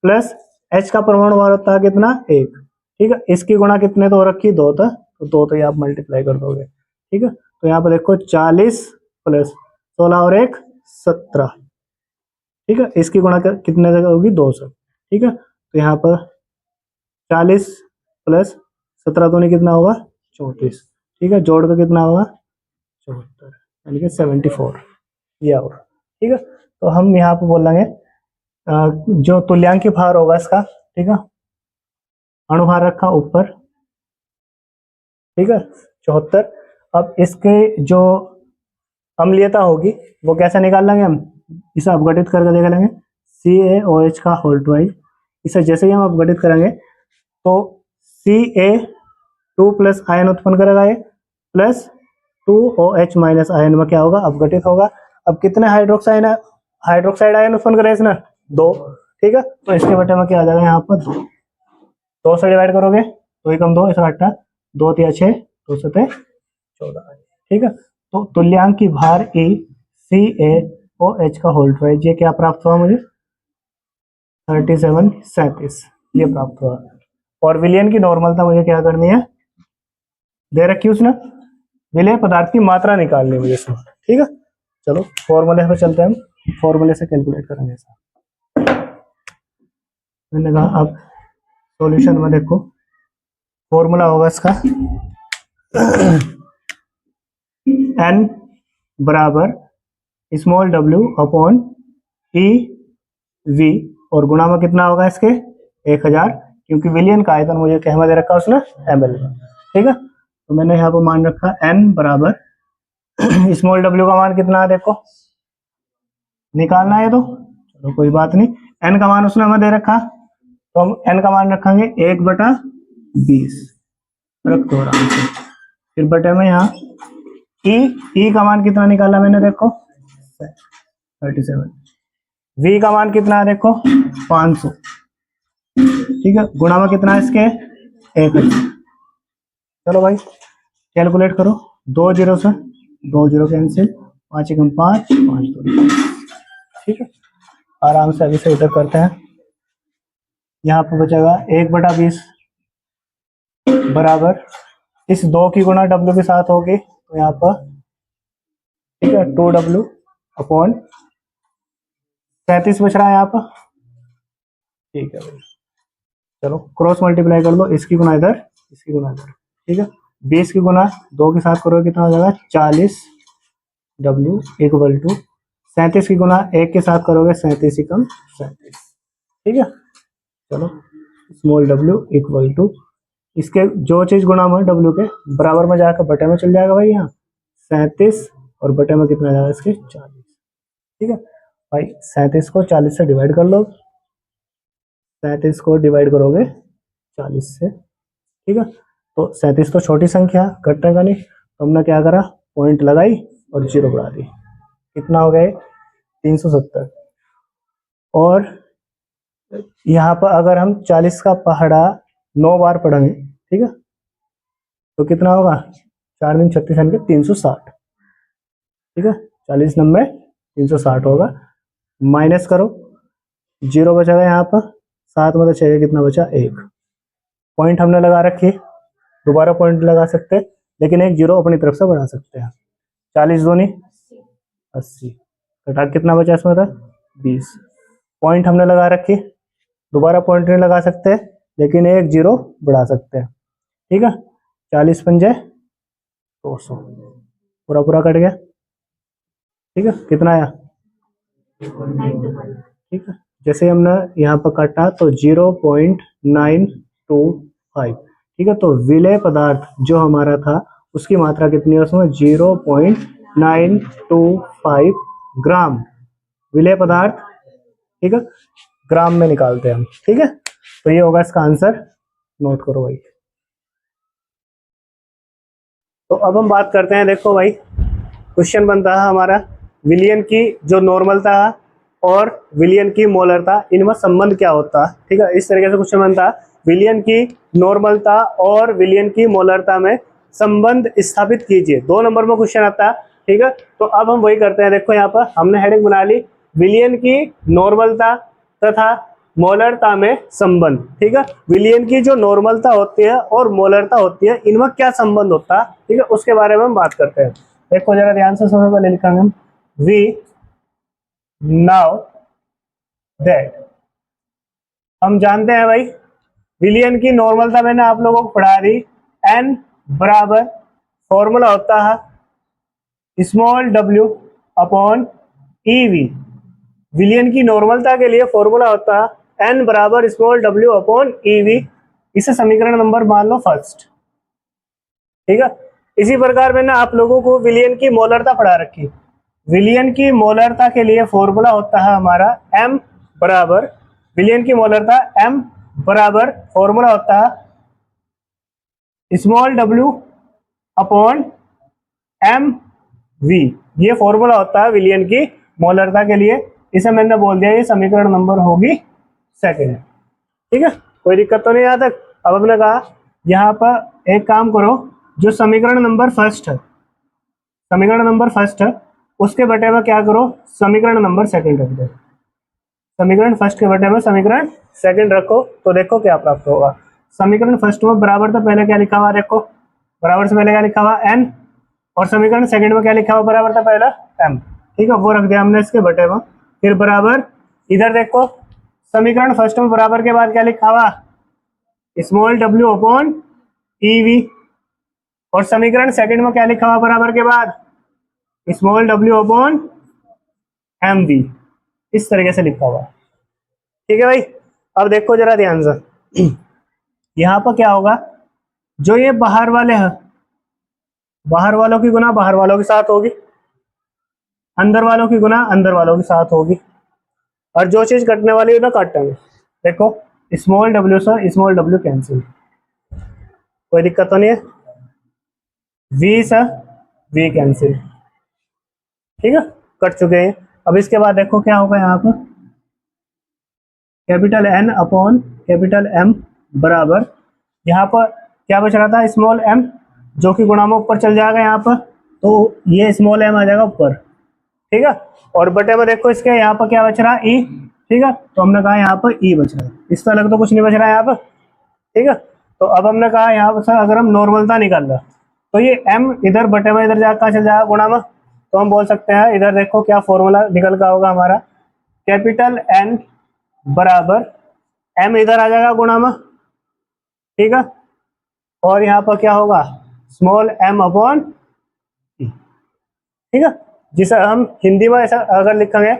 प्लस H का परमाणु भार होता है कितना, 1। ठीक है, इसकी गुणा कितने तो रखी, 2 था, तो 2 तो ये आप मल्टीप्लाई कर दोगे। ठीक है, तो यहाँ पर देखो 40 प्लस 16 और 1 17। ठीक है, इसकी गुणा कितने जगह होगी, 200। ठीक है, तो यहाँ पर 40 प्लस 17 तो नहीं कितना होगा, 34। ठीक है, जोड़ कर कितना होगा, 74, यानी कि 74 ये और। ठीक है, तो हम यहाँ पे बोल लेंगे जो तुल्यांकी भार होगा इसका। ठीक है, अणुभार रखा ऊपर। ठीक है, 74। अब इसके जो अम्लीयता होगी वो कैसे निकाल लेंगे हम, इसे अपघटित करके देख लेंगे। CaOH का होल्टवाइज, इसे जैसे ही हम अपघटित करेंगे तो Ca2 प्लस आयन उत्पन्न करेगा ये, प्लस 2OH माइनस आयन में क्या होगा, अपघटित होगा। अब कितने हाइड्रोक्साइड आयन उत्पन्न करे इसने, 2। ठीक है, तो इसके बटे में क्या आ जाएगा, यहाँ पर 2 से डिवाइड करोगे, 2 एकम 2, इसका 8, 2 तिया 6, 2 सते 14। ठीक है, तो तुल्यांकी भार E CaOH का होल्टवाइज ये क्या प्राप्त हुआ मुझे, 37 ये प्राप्त हुआ। और विलियन की नॉर्मलता मुझे क्या करनी है, दे रखी उसने विलेय पदार्थ की मात्रा निकालनी है मुझे इसमें, ठीक है। चलो फॉर्मूले पे चलते हैं, हम फॉर्मूले से कैलकुलेट करेंगे ऐसा। मैंने कहा अब सॉल्यूशन में देखो फॉर्मूला होगा इसका n बराबर small w upon E V, और गुणा में कितना होगा इसके 1000, क्योंकि विलियन का आयतन मुझे क्या में दे रखा है उसने ml में, ठीक है। तो मैंने यहाँ पर मान रखा n बराबर स्मॉल w का मान कितना है देखो, निकालना है तो चलो कोई बात नहीं, n का मान उसने हमें दे रखा, तो हम n का मान रखेंगे 1/20 रख दो आराम से। फिर बटे में यहाँ ई का मान कितना निकाला मैंने देखो 37, v का मान कितना है देखो 500, ठीक है। गुणा में कितना है इसके 1000। चलो भाई कैलकुलेट करो, 2 0 से 2 0 कैंसिल, 5 एकम 5 5 2, ठीक है। आराम से अभी से इधर करते हैं, यहाँ पर बचेगा 1/20 बराबर इस 2 की गुणा w के साथ होगी, तो यहाँ पर ठीक है 2w अपॉन 37 बच रहा है यहाँ पर, ठीक है भाई। चलो क्रॉस मल्टीप्लाई कर लो, इसकी गुना इधर इसकी गुना इधर, ठीक है। 20 की गुना 2 के साथ करोगे कितना हो जाएगा 40w इक्वल टू 37 की गुना 1 के साथ करोगे 37 एकम 37, ठीक है। चलो स्मॉल w इक्वल टू इसके जो चीज गुणा में w के बराबर में जाकर बटे में चल जाएगा भाई, यहाँ 37 और बटे में कितना जाएगा इसके 40, ठीक है भाई। 37 को 40 से डिवाइड कर लो, 37 को डिवाइड करोगे 40 से, ठीक है। तो 37 तो छोटी संख्या घटने का नहीं, तो हमने क्या करा पॉइंट लगाई और 0 बढ़ा दी, कितना हो गए 370। और यहाँ पर अगर हम 40 का पहाड़ा 9 बार पढ़ेंगे, ठीक है, तो कितना होगा 4 दिन 36 यानी कि 360, ठीक है। 40 90 360 होगा, माइनस करो 0 बचेगा यहाँ पर, 7 में तो 6 कितना बचा 1, पॉइंट हमने लगा रखी, दोबारा पॉइंट लगा सकते हैं, लेकिन एक 0 अपनी तरफ से बढ़ा सकते हैं। 40 दूनी 80, घटा कितना बचा इसमें था 20, पॉइंट हमने लगा रखी, दोबारा पॉइंट नहीं लगा सकते, लेकिन एक 0 बढ़ा सकते हैं, ठीक है। 40 पंजे 200, पूरा पूरा कट गया, ठीक है। कितना आया, ठीक है। जैसे हमने यहाँ पर काटा तो 0.925, ठीक है। तो विलेय पदार्थ जो हमारा था उसकी मात्रा कितनी है उसमें 0.925 ग्राम विलेय पदार्थ, ठीक है, ग्राम में निकालते हैं हम, ठीक है। तो ये होगा इसका आंसर, नोट करो भाई। तो अब हम बात करते हैं, देखो भाई क्वेश्चन बनता है हमारा विलियन की जो नॉर्मलता है और विलियन की मोलरता, इनमें संबंध क्या होता है, ठीक है। इस तरीके से क्वेश्चन बनता है, विलियन की नॉर्मलता और विलियन की मोलरता में संबंध स्थापित कीजिए, 2 नंबर में क्वेश्चन आता है, ठीक है। तो अब हम वही करते हैं, देखो यहाँ पर हमने हेडिंग बना ली विलियन की नॉर्मलता तथा मोलरता में संबंध, ठीक है। विलियन की जो नॉर्मलता होती है और मोलरता होती है, इनमें क्या संबंध होता है, ठीक है, उसके बारे में हम बात करते हैं। देखो जरा ध्यान से, सबसे पहले लिखेंगे हम वी नाउ दैट, हम जानते हैं भाई विलियन की नॉर्मलता मैंने आप लोगों को पढ़ा दी, n बराबर फॉर्मूला होता है स्मॉल w अपॉन ईवी। विलियन की नॉर्मलता के लिए फॉर्मूला होता है n बराबर स्मॉल w अपॉन ईवी, इसे समीकरण नंबर मान लो फर्स्ट, ठीक है। इसी प्रकार मैंने आप लोगों को विलियन की मोलरता पढ़ा रखी, विलियन की मोलरता के लिए फॉर्मूला होता है हमारा m बराबर, विलियन की मोलरता m बराबर फॉर्मूला होता है small w upon M V, ये फॉर्मूला होता है विलियन की मोलरता के लिए, इसे मैंने बोल दिया ये समीकरण नंबर होगी सेकंड, ठीक है। कोई दिक्कत तो नहीं यहाँ तक। अब हमने कहा यहाँ पर एक काम करो, जो समीकरण नंबर फर्स्ट है, समीकरण नंबर फर्स्ट है उसके बटे में क्या करो समीकरण नंबर सेकंड रख दो, समीकरण फर्स्ट के बटे में समीकरण सेकंड रखो, तो देखो क्या प्राप्त होगा। समीकरण फर्स्ट में बराबर तो पहले क्या लिखा हुआ, देखो बराबर से पहले क्या लिखा हुआ n, और समीकरण सेकंड में क्या लिखा हुआ बराबर था पहला m, ठीक है, वो रख दिया हमने इसके बटे में। फिर बराबर इधर देखो समीकरण फर्स्ट में बराबर के बाद क्या लिखा हुआ स्मॉल w अपॉन EV, और समीकरण सेकंड में क्या लिखा हुआ बराबर के बाद स्मॉल w अपॉन MV, इस तरीके से लिखा हुआ। ठीक है भाई, अब देखो जरा ध्यान से यहाँ पर क्या होगा, जो ये बाहर वाले हैं बाहर वालों की गुना बाहर वालों के साथ होगी, अंदर वालों की गुना अंदर वालों के साथ होगी, और जो चीज कटने वाली है ना काटेंगे। देखो स्मॉल w से स्मॉल w कैंसिल, कोई दिक्कत तो नहीं है, v से v कैंसिल, ठीक है, कट चुके हैं। अब इसके बाद देखो क्या होगा यहाँ पर capital N upon capital M बराबर, यहाँ पर क्या बच रहा था स्मॉल m, जो कि गुणा में ऊपर चल जाएगा यहाँ पर, तो ये स्मॉल m आ जाएगा ऊपर, ठीक है, और बटे में देखो इसके यहाँ पर क्या बच रहा है e, ठीक है, तो हमने कहा यहाँ पर e बच रहा है, इससे अलग तो कुछ नहीं बच रहा है यहाँ पर, ठीक है। तो अब हमने कहा यहाँ पर अगर हम नॉर्मलता निकाल रहे तो ये m इधर बटे में इधर जाकर कहाँ चल जाएगा गुणा में, तो हम बोल सकते हैं इधर देखो क्या फॉर्मूला निकल का होगा हमारा, कैपिटल N बराबर m इधर आ जाएगा गुणा में, ठीक है, और यहाँ पर क्या होगा स्मॉल m अपॉन e, ठीक है, जिसे हम हिंदी में ऐसा अगर लिखेंगे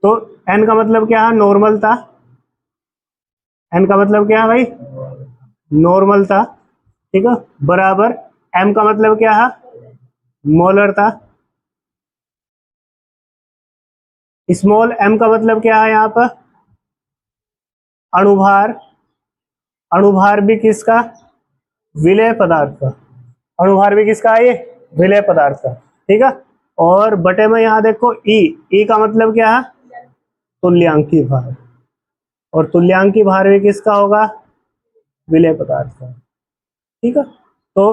तो n का मतलब क्या है नॉर्मल था, n का मतलब क्या है भाई नॉर्मल था, ठीक है, बराबर m का मतलब क्या है मोलर था, स्मॉल m का मतलब क्या है यहाँ पर अणुभार, अणुभार भी किसका विलेय पदार्थ का, अणुभार भी किसका है ये विलेय पदार्थ का, ठीक है, और बटे में यहाँ देखो ई का मतलब क्या है तुल्यांकी भार, और तुल्यांकी भार भी किसका होगा विलेय पदार्थ का, ठीक है। तो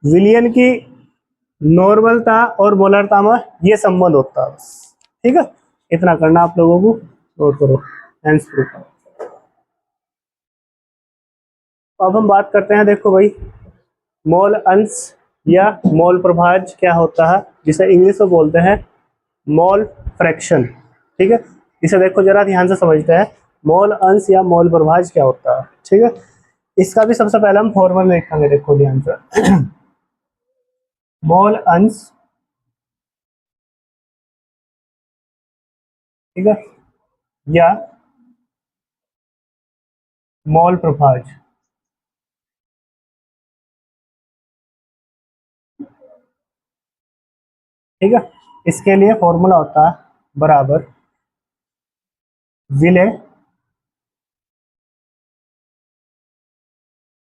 विलयन की नॉर्मलता और मोलरता में ये संबंध होता है, ठीक है, इतना करना आप लोगों को, नोट करो हेंस प्रूफ। अब हम बात करते हैं, देखो भाई मोल अंश या मोल प्रभाज क्या होता है, जिसे इंग्लिश में बोलते हैं मोल फ्रैक्शन, ठीक है, इसे देखो जरा ध्यान से समझते हैं मोल अंश या मोल प्रभाज क्या होता है, ठीक है। इसका भी सबसे पहले हम फॉर्मूला लिखेंगे, देखो ध्यान से मोल अंश, ठीक है, या मोल प्रभाज, ठीक है, इसके लिए फॉर्मूला होता है बराबर विलेय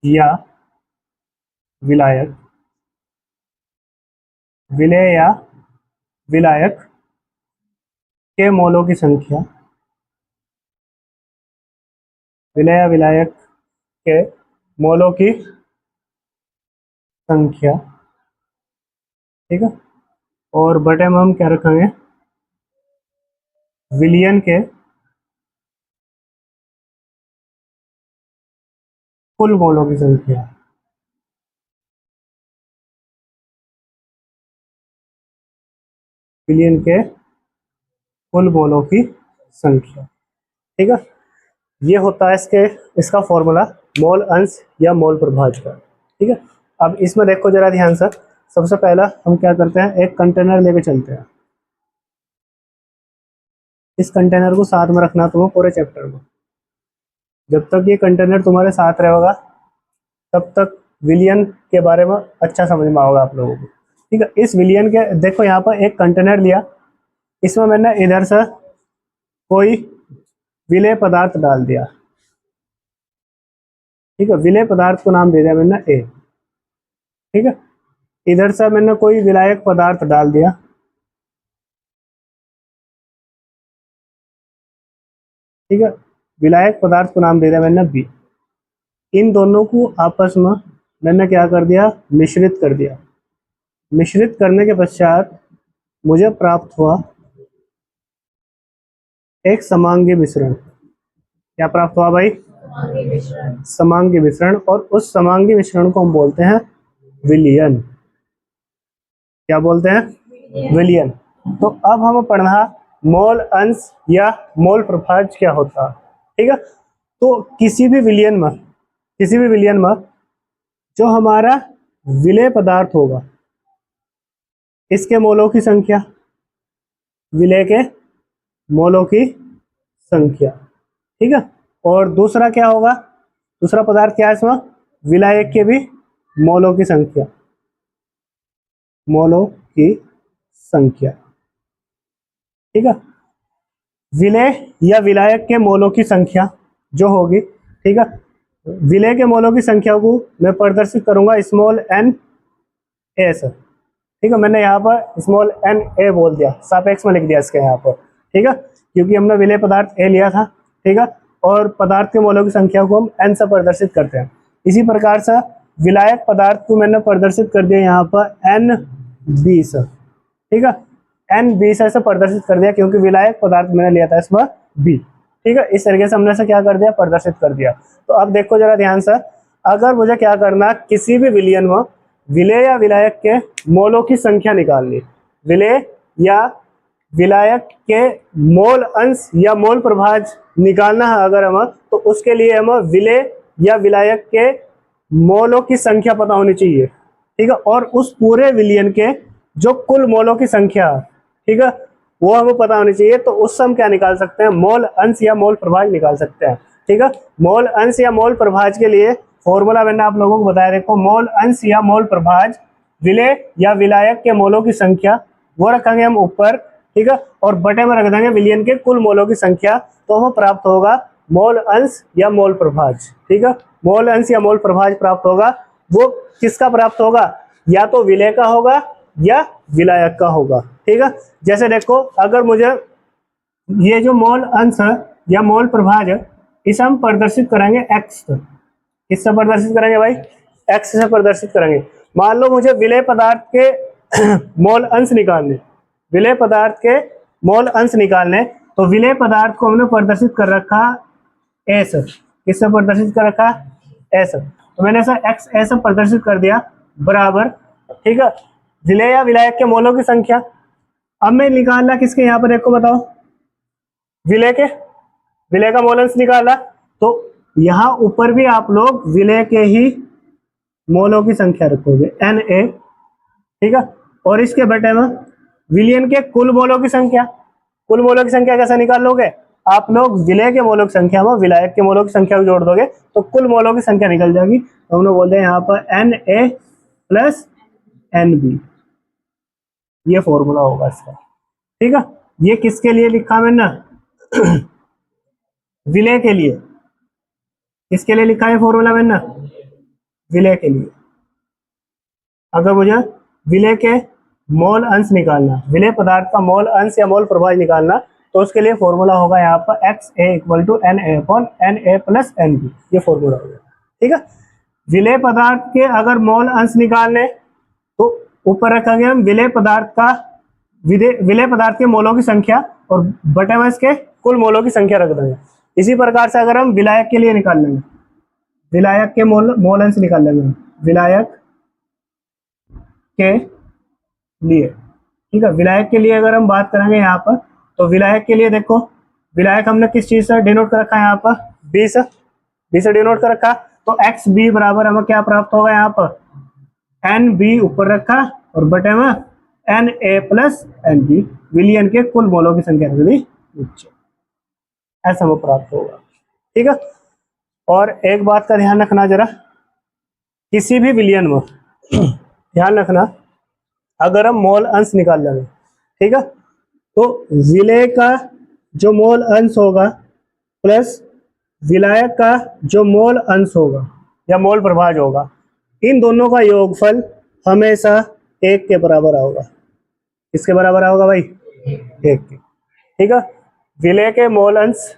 या विलायक, विलेय या विलायक के मोलों की संख्या, विलेय या विलायक के मोलों की संख्या, ठीक है, और बटे में हम क्या रखेंगे विलियन के कुल मोलों की संख्या, विलियन के कुल मोलों की संख्या, ठीक है, ये होता है इसका फॉर्मूला मोल अंश या मोल प्रभाज का, ठीक है। अब इसमें देखो जरा ध्यान से, सबसे पहला हम क्या करते हैं एक कंटेनर लेके चलते हैं, इस कंटेनर को साथ में रखना तुम्हें पूरे चैप्टर में, जब तक ये कंटेनर तुम्हारे साथ रहेगा तब तक विलियन के बारे में अच्छा समझ में आओगे आप लोगों को, ठीक है। इस विलियन के देखो यहाँ पर एक कंटेनर लिया, इसमें मैंने इधर से कोई विलेय पदार्थ डाल दिया, ठीक है, विलेय पदार्थ को नाम दे दिया मैंने ए, ठीक है, इधर से मैंने कोई विलायक पदार्थ डाल दिया, ठीक है, विलायक पदार्थ को नाम दे दिया मैंने बी, इन दोनों को आपस में मैंने क्या कर दिया मिश्रित कर दिया, मिश्रित करने के पश्चात मुझे प्राप्त हुआ एक समांगी मिश्रण, क्या प्राप्त हुआ भाई समांगी मिश्रण, और उस समांगी मिश्रण को हम बोलते हैं विलियन, क्या बोलते हैं, विलयन। तो अब हमें पढ़ना मोल अंश या मोल प्रभाज क्या होता है, ठीक है। तो किसी भी विलयन में जो हमारा विलेय पदार्थ होगा, इसके मोलों की संख्या, विलेय के मोलों की संख्या, ठीक है। और दूसरा क्या होगा, दूसरा पदार्थ क्या है इसमें, विलायक के भी मोलों की संख्या, मोलों की संख्या, ठीक है। विलेय या विलायक के मोलों की संख्या जो होगी, ठीक है, विलेय के मोलों की संख्या को मैं प्रदर्शित करूंगा स्मॉल एन ए से, ठीक है। मैंने यहाँ पर स्मॉल एन ए बोल दिया, सापेक्ष में लिख दिया इसके यहाँ पर, ठीक है, क्योंकि हमने विलेय पदार्थ ए लिया था, ठीक है। और पदार्थ के मोलों की संख्या को हम एन से प्रदर्शित करते हैं। इसी प्रकार से विलायक पदार्थ को मैंने प्रदर्शित कर दिया यहाँ पर एन बी से, ठीक है, एन बी से प्रदर्शित कर दिया, क्योंकि विलायक पदार्थ मैंने लिया था इसमें बी, ठीक है। इस तरीके से हमने से क्या कर दिया, प्रदर्शित कर दिया। तो अब देखो जरा ध्यान से, अगर मुझे क्या करना, किसी भी विलयन में विलेय या विलायक के मोलों की संख्या निकालनी, विलेय या विलायक के मोल अंश या मोल प्रभाज निकालना है अगर हमें, तो उसके लिए हमें विलेय या विलायक के मोलों की संख्या पता होनी चाहिए, ठीक है। और उस पूरे विलयन के जो कुल मोलों की संख्या है, ठीक है, वो हमें पता होनी चाहिए। तो उससे हम क्या निकाल सकते हैं, मोल अंश या मोल प्रभाज निकाल सकते हैं, ठीक है। मोल अंश या मोल प्रभाज के लिए फॉर्मूला मैंने आप लोगों को बताया, देखो, मोल अंश या मोल प्रभाज विलेय या विलायक के मोलों की संख्या वो रखेंगे हम ऊपर, ठीक है, और बटे में रख देंगे विलयन के कुल मोलों की संख्या, तो हमें प्राप्त होगा मोल अंश या मोल प्रभाज, ठीक है। मोल अंश या मोल प्रभाज प्राप्त होगा, वो किसका प्राप्त होगा, या तो विलेय का होगा या विलायक का होगा, ठीक है। जैसे देखो, अगर मुझे ये जो मोल अंश है या मोल प्रभाज है, इसे हम प्रदर्शित करेंगे एक्स, किससे प्रदर्शित करेंगे भाई, एक्स से प्रदर्शित करेंगे। मान लो मुझे विलेय पदार्थ के मोल अंश निकालने, विलेय पदार्थ के मोल अंश निकालने, तो विलेय पदार्थ को हमने प्रदर्शित कर रखा एस, किससे प्रदर्शित कर रखा एस, तो मैंने ऐसा एक्स ऐसे प्रदर्शित कर दिया बराबर, ठीक है, विलेय या विलायक के मोलों की संख्या। अब मैं निकालना किसके, यहाँ पर देखो बताओ, विलेय के, विलेय का मोल अंश निकाला, तो यहाँ ऊपर भी आप लोग विलेय के ही मोलों की संख्या रखोगे एन ए, ठीक है, और इसके बटे में विलयन के कुल मोलों की संख्या। कुल मोलों की संख्या कैसे निकाल लोगे, आप लोग विलेय के मोलों की संख्या में विलायक के मोलों की संख्या को जोड़ दोगे, तो कुल मोलों की संख्या निकल जाएगी। तो हम लोग बोलते हैं यहाँ पर N A plus N B, ये फॉर्मूला होगा इसका, ठीक है। ये किसके लिए लिखा मैंने, विलेय के लिए, किसके लिए लिखा है फॉर्मूला मैंने, विलेय के लिए। अगर मुझे विलेय के मोल अंश निकालना, विलेय पदार्थ का मोल अंश या मोल प्रभाज निकालना, तो उसके लिए फॉर्मूला होगा यहाँ पर X A equal to N A upon N A plus N B, ये फॉर्मूला होगा, ठीक है। विलेय पदार्थ के अगर मोल अंश निकालने, तो ऊपर रखेंगे हम विलेय पदार्थ का विलेय पदार्थ के मोलों की संख्या, और बटे में इसके कुल मोलों की संख्या रख देंगे। इसी प्रकार से अगर हम विलायक के लिए निकाल लेंगे, विलायक के मोल अंश निकाल लेंगे, विलायक के लिए, ठीक है। विलायक के लिए अगर हम बात करेंगे यहाँ पर, तो विलायक के लिए देखो, विलायक हमने किस चीज से डिनोट कर रखा है, यहाँ पर बी से, बी से डिनोट कर रखा, तो एक्स बी बराबर हमें क्या प्राप्त होगा, यहाँ पर एन बी ऊपर रखा और बटे में N A plus N B, विलयन के कुल मोलों की संख्या रख दी नीचे, ऐसा हमें प्राप्त होगा, ठीक है। और एक बात का ध्यान रखना जरा, किसी भी विलयन में ध्यान रखना, अगर हम मोल अंश निकाल लेंगे, ठीक है, तो विलेय का जो मोल अंश होगा प्लस विलायक का जो मोल अंश होगा या मोल प्रभाज होगा, इन दोनों का योगफल हमेशा एक के बराबर होगा। किसके बराबर होगा भाई, एक के, ठीक है। विलेय के मोल अंश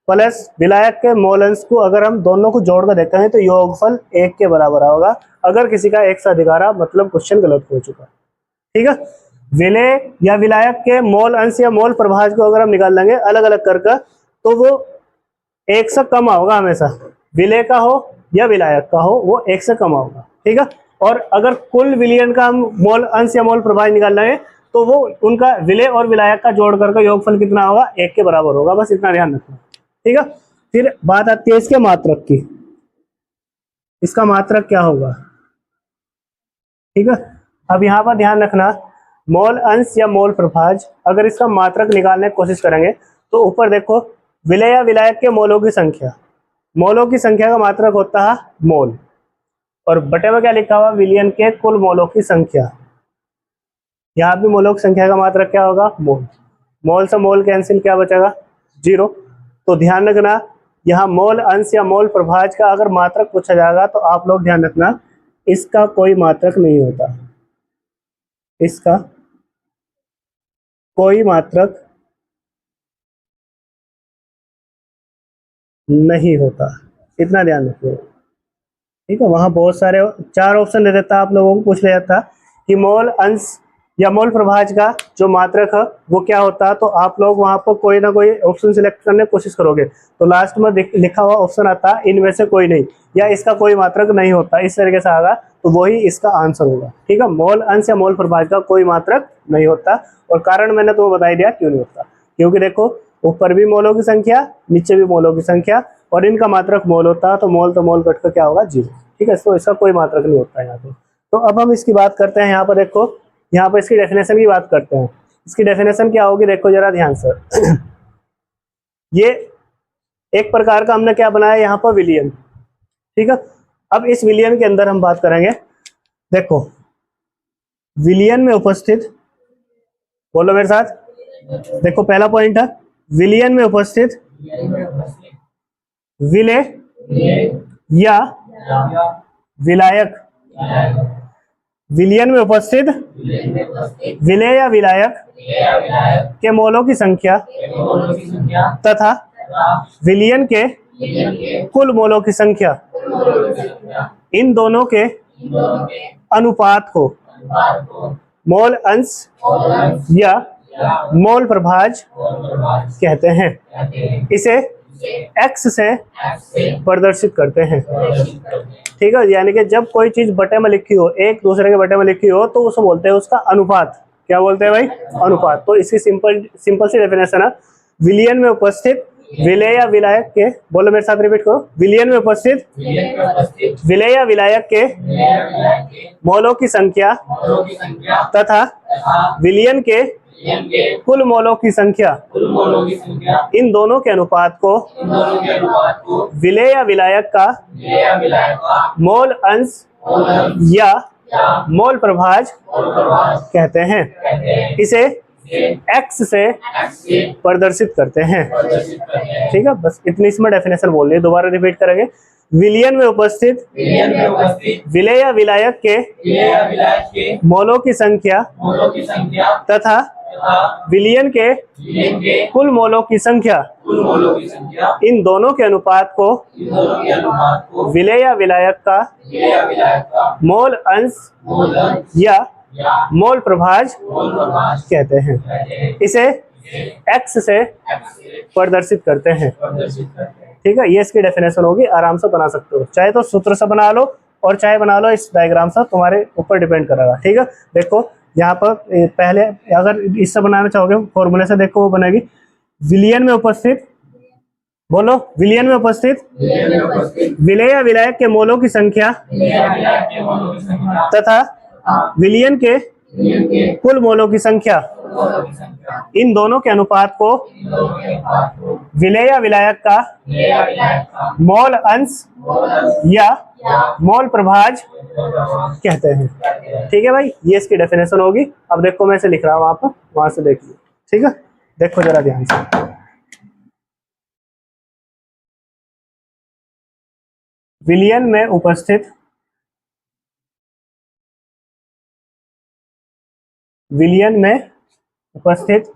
प्लस विलायक के मोल अंश को अगर हम दोनों को जोड़कर देखते हैं, तो योगफल एक के बराबर होगा। अगर किसी का एक से अधिक आ रहा, मतलब क्वेश्चन गलत हो चुका, ठीक है। विलेय या विलायक के मोल अंश या मोल प्रभाज को अगर हम निकाल लेंगे अलग अलग करके, तो वो एक से कम होगा हमेशा, विलेय का हो या विलायक का हो, वो एक से कम होगा, ठीक है। और अगर कुल विलयन का हम मोल अंश या मोल प्रभाज निकालना है तो वो उनका विलय और विलायक का जोड़ करके योगफल कितना होगा, 1 के बराबर होगा। बस इतना ध्यान रखना, ठीक है। फिर बात आती है इसके मात्रक की। इसका मात्रक क्या होगा, ठीक है। अब यहाँ पर ध्यान रखना, मोल अंश या मोल प्रभाज, अगर इसका मात्रक निकालने की कोशिश करेंगे तो ऊपर देखो, विलय या विलायक के मोलों की संख्या, मोलों की संख्या का मात्रक होता है मोल, और बटे में क्या लिखा हुआ, विलयन के कुल मोलों की संख्या। यहाँ भी मोलों की संख्या का मात्रक क्या होगा, मोल। मोल से मोल कैंसिल, क्या बचेगा, 0। तो ध्यान रखना, यहाँ मोल अंश या मोल प्रभाज का अगर मात्रक पूछा जाएगा तो आप लोग ध्यान रखना, इसका कोई मात्रक नहीं होता, इसका कोई मात्रक नहीं होता, इतना ध्यान रखिए, ठीक है। वहां बहुत सारे 4 ऑप्शन दे देता, आप लोगों को पूछ लिया था कि मोल अंश या मोल प्रभाज का जो मात्रक है वो क्या होता है, तो आप लोग वहां पर कोई ना कोई ऑप्शन सिलेक्ट करने की कोशिश करोगे तो लास्ट में लिखा हुआ ऑप्शन आता है इनमें से कोई नहीं, या इसका कोई मात्रक नहीं होता, इस तरीके से आएगा तो वही इसका आंसर होगा, ठीक है। मोल अंश या मोल प्रभाज का कोई मात्रक नहीं होता, और कारण मैंने तुम्हें बता दिया क्यों नहीं होता, क्योंकि देखो ऊपर भी मोलों की संख्या, नीचे भी मोलों की संख्या, और इनका मात्रक मोल होता है, तो मोल कट कर क्या होगा, 0, ठीक है। तो इसका कोई मात्रक नहीं होता यहाँ पे। तो अब हम इसकी बात करते हैं, यहाँ पर देखो, यहाँ पर इसकी डेफिनेशन की बात करते हैं। इसकी डेफिनेशन क्या होगी, देखो जरा ध्यान से। ये एक प्रकार का हमने क्या बनाया यहाँ पर, विलियन, ठीक है। अब इस विलियन के अंदर हम बात करेंगे, देखो विलियन में उपस्थित, बोलो मेरे साथ, देखो पहला पॉइंट है, विलियन में उपस्थित विलय या विलायक, विलियन में उपस्थित विलय या विलायक के मोलों की संख्या तथा विलियन के कुल मोलों की संख्या, इन दोनों के अनुपात को मोल अंश या मोल प्रभाज कहते हैं। इसे x से प्रदर्शित करते हैं, ठीक है। यानी कि जब कोई चीज बटे में लिखी हो, एक दूसरे के बटे में लिखी हो, तो उसे बोलते हैं उसका अनुपात। क्या बोलते हैं भाई, अनुपात। तो इसकी सिंपल सी डेफिनेशन है, विलियन में उपस्थित विलय या विलायक के, बोलो मेरे साथ रिपीट करो, विलियन में उपस्थित विलय या विलायक के मोलों की संख्या तथा विलियन के कुल मोलों की संख्या, इन दोनों के अनुपात को विलय या विलायक का मोल अंश या मोल प्रभाज कहते हैं। इसे x से प्रदर्शित करते हैं, ठीक है। बस इतनी इसमें डेफिनेशन बोलनी है, दोबारा रिपीट करेंगे, विलियन में उपस्थित विलय या विलायक के मोलों की संख्या तथा विलियन के कुल मोलों की संख्या, इन दोनों के अनुपात को विलय या विलायक का मोल अंश या मोल प्रभाज कहते हैं। इसे x से प्रदर्शित करते हैं, ठीक है। ये इसकी डेफिनेशन होगी, आराम से बना सकते हो, चाहे तो सूत्र से बना लो और चाहे बना लो इस डायग्राम से, तुम्हारे ऊपर डिपेंड करेगा, ठीक है। देखो यहाँ पर पहले अगर इससे बनाना चाहोगे फॉर्मूले से, देखो वो बनेगी, विलियन में उपस्थित, बोलो विलियन में उपस्थित विलय या विलायक के मोलों की संख्या तथा विलियन के कुल मोलों की संख्या, इन दोनों के अनुपात को विलय या विलायक का मोल अंश या मोल प्रभाज कहते हैं, ठीक है भाई। ये इसकी डेफिनेशन होगी। अब देखो मैं इसे लिख रहा हूँ, वहां पर, वहां से देखिए, ठीक है। देखो जरा ध्यान से, विलियन में उपस्थित विलियन में उपस्थित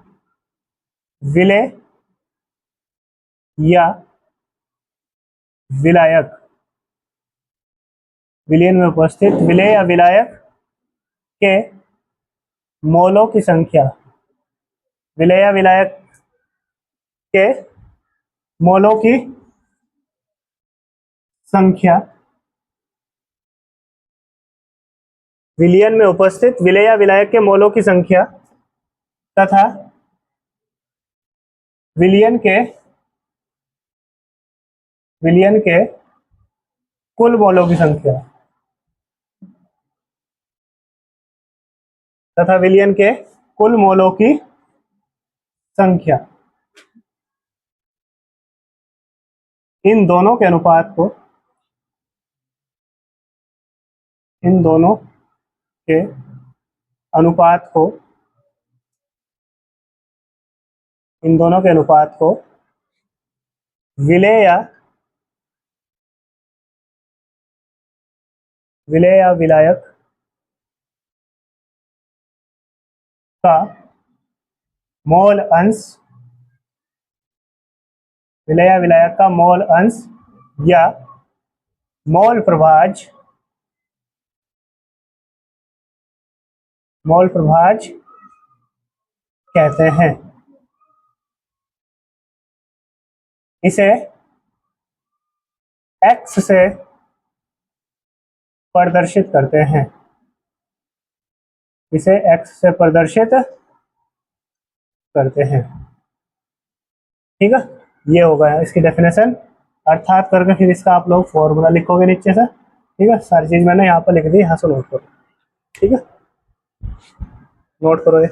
विलय या विलायक, विलियन में उपस्थित विलय या विलायक के मोलों की संख्या, विलय या विलायक के मोलों की संख्या विलयन में उपस्थित विलेय या विलायक के मोलों की संख्या तथा विलयन के कुल मोलों की संख्या तथा विलयन के कुल मोलों की संख्या, इन दोनों के अनुपात को इन दोनों के अनुपात को विलेय या विलायक का मोल अंश, विलेय या विलायक का मोल अंश या मोल प्रभाज कहते हैं। इसे x से प्रदर्शित करते हैं। ठीक है, ये होगा इसकी डेफिनेशन। अर्थात करके फिर इसका आप लोग फॉर्मूला लिखोगे नीचे से। ठीक है, सारी चीज मैंने यहाँ पर लिख दी, यहाँ से नोट करो। ठीक है, नोट करो ये।